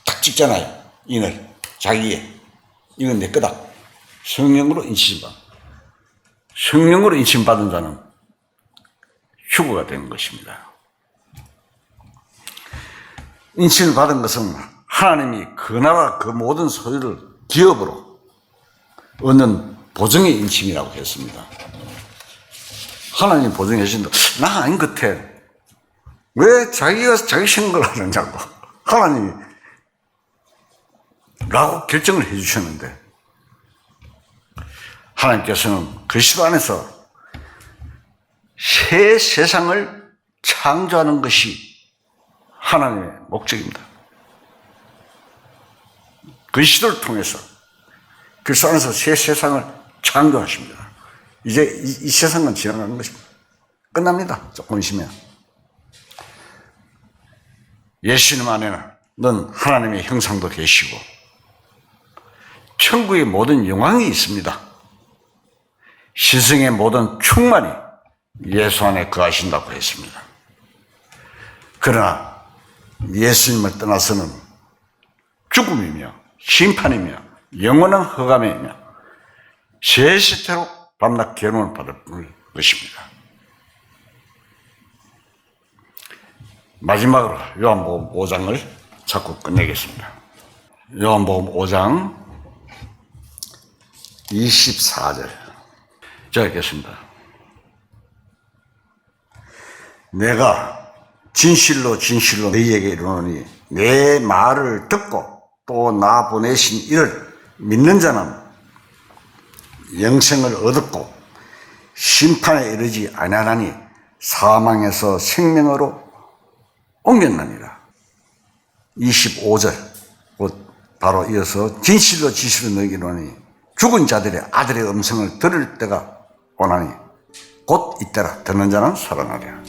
탁 찍잖아요. 인을 자기의 이건 내 거다. 성령으로 인침받. 성령으로 인침받은 자는 휴거가 되는 것입니다. 인침을 받은 것은 하나님이 그 나라 그 모든 소유를 기업으로 얻는 보증의 인침이라고 했습니다. 하나님 보증해 주신다. 나 아닌 것 같아. 왜 자기가 자기 신걸 하느냐고. 하나님이 라고 결정을 해 주셨는데 하나님께서는 그리스도 안에서 새 세상을 창조하는 것이 하나님의 목적입니다. 그리스도를 통해서 그리스도 안에서 새 세상을 창조하십니다. 이제 이 세상은 지나가는 것입니다. 끝납니다. 조금 있으면. 예수님 안에는 넌 하나님의 형상도 계시고 천국의 모든 영광이 있습니다. 신성의 모든 충만이 예수 안에 거하신다고 했습니다. 그러나 예수님을 떠나서는 죽음이며 심판이며 영원한 흑암이며 새 시대로 밤낮 괴로움을 받을 것입니다. 마지막으로 요한복음 5장을 자꾸 끝내겠습니다. 요한복음 5장 24절 제가 읽겠습니다. 내가 진실로 진실로 너희에게 이르노니 내 말을 듣고 또 나 보내신 이를 믿는 자는 영생을 얻었고 심판에 이르지 아니하나니 사망에서 생명으로 옮겼느니라. 25절 바로 이어서 진실로 진실로 너희에게 이르노니 죽은 자들의 아들의 음성을 들을 때가 오나니 곧 이때라. 듣는 자는 살아나리라.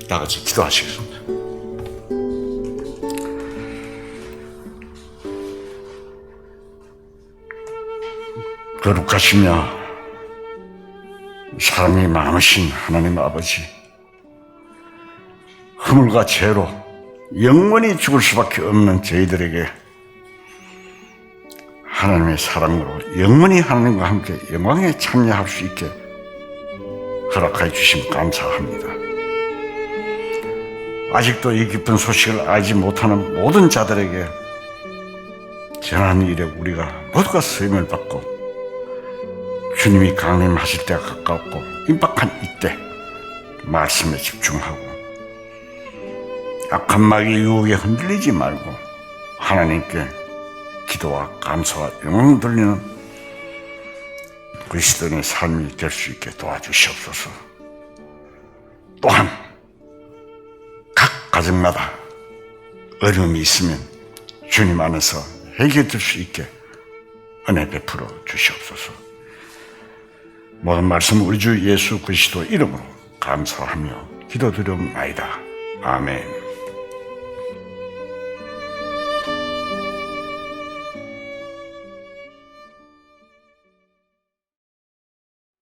다 같이 기도하시겠습니다. 거룩하시며 사랑이 많으신 하나님 아버지, 허물과 죄로 영원히 죽을 수밖에 없는 저희들에게 하나님의 사랑으로 영원히 하나님과 함께 영광에 참여할 수 있게 허락하여 주심 감사합니다. 아직도 이 기쁜 소식을 알지 못하는 모든 자들에게 전하는 일에 우리가 모두가 쓰임을 받고 주님이 강림하실 때가 가깝고 임박한 이때 말씀에 집중하고 악한 마귀의 유혹에 흔들리지 말고 하나님께 기도와 감사와 영광 돌리는 그리스도인의 삶이 될 수 있게 도와주시옵소서. 또한 각 가정마다 어려움이 있으면 주님 안에서 해결될 수 있게 은혜 베풀어 주시옵소서. 모든 말씀 우리 주 예수 그리스도 이름으로 감사하며 기도드리옵나이다. 아멘.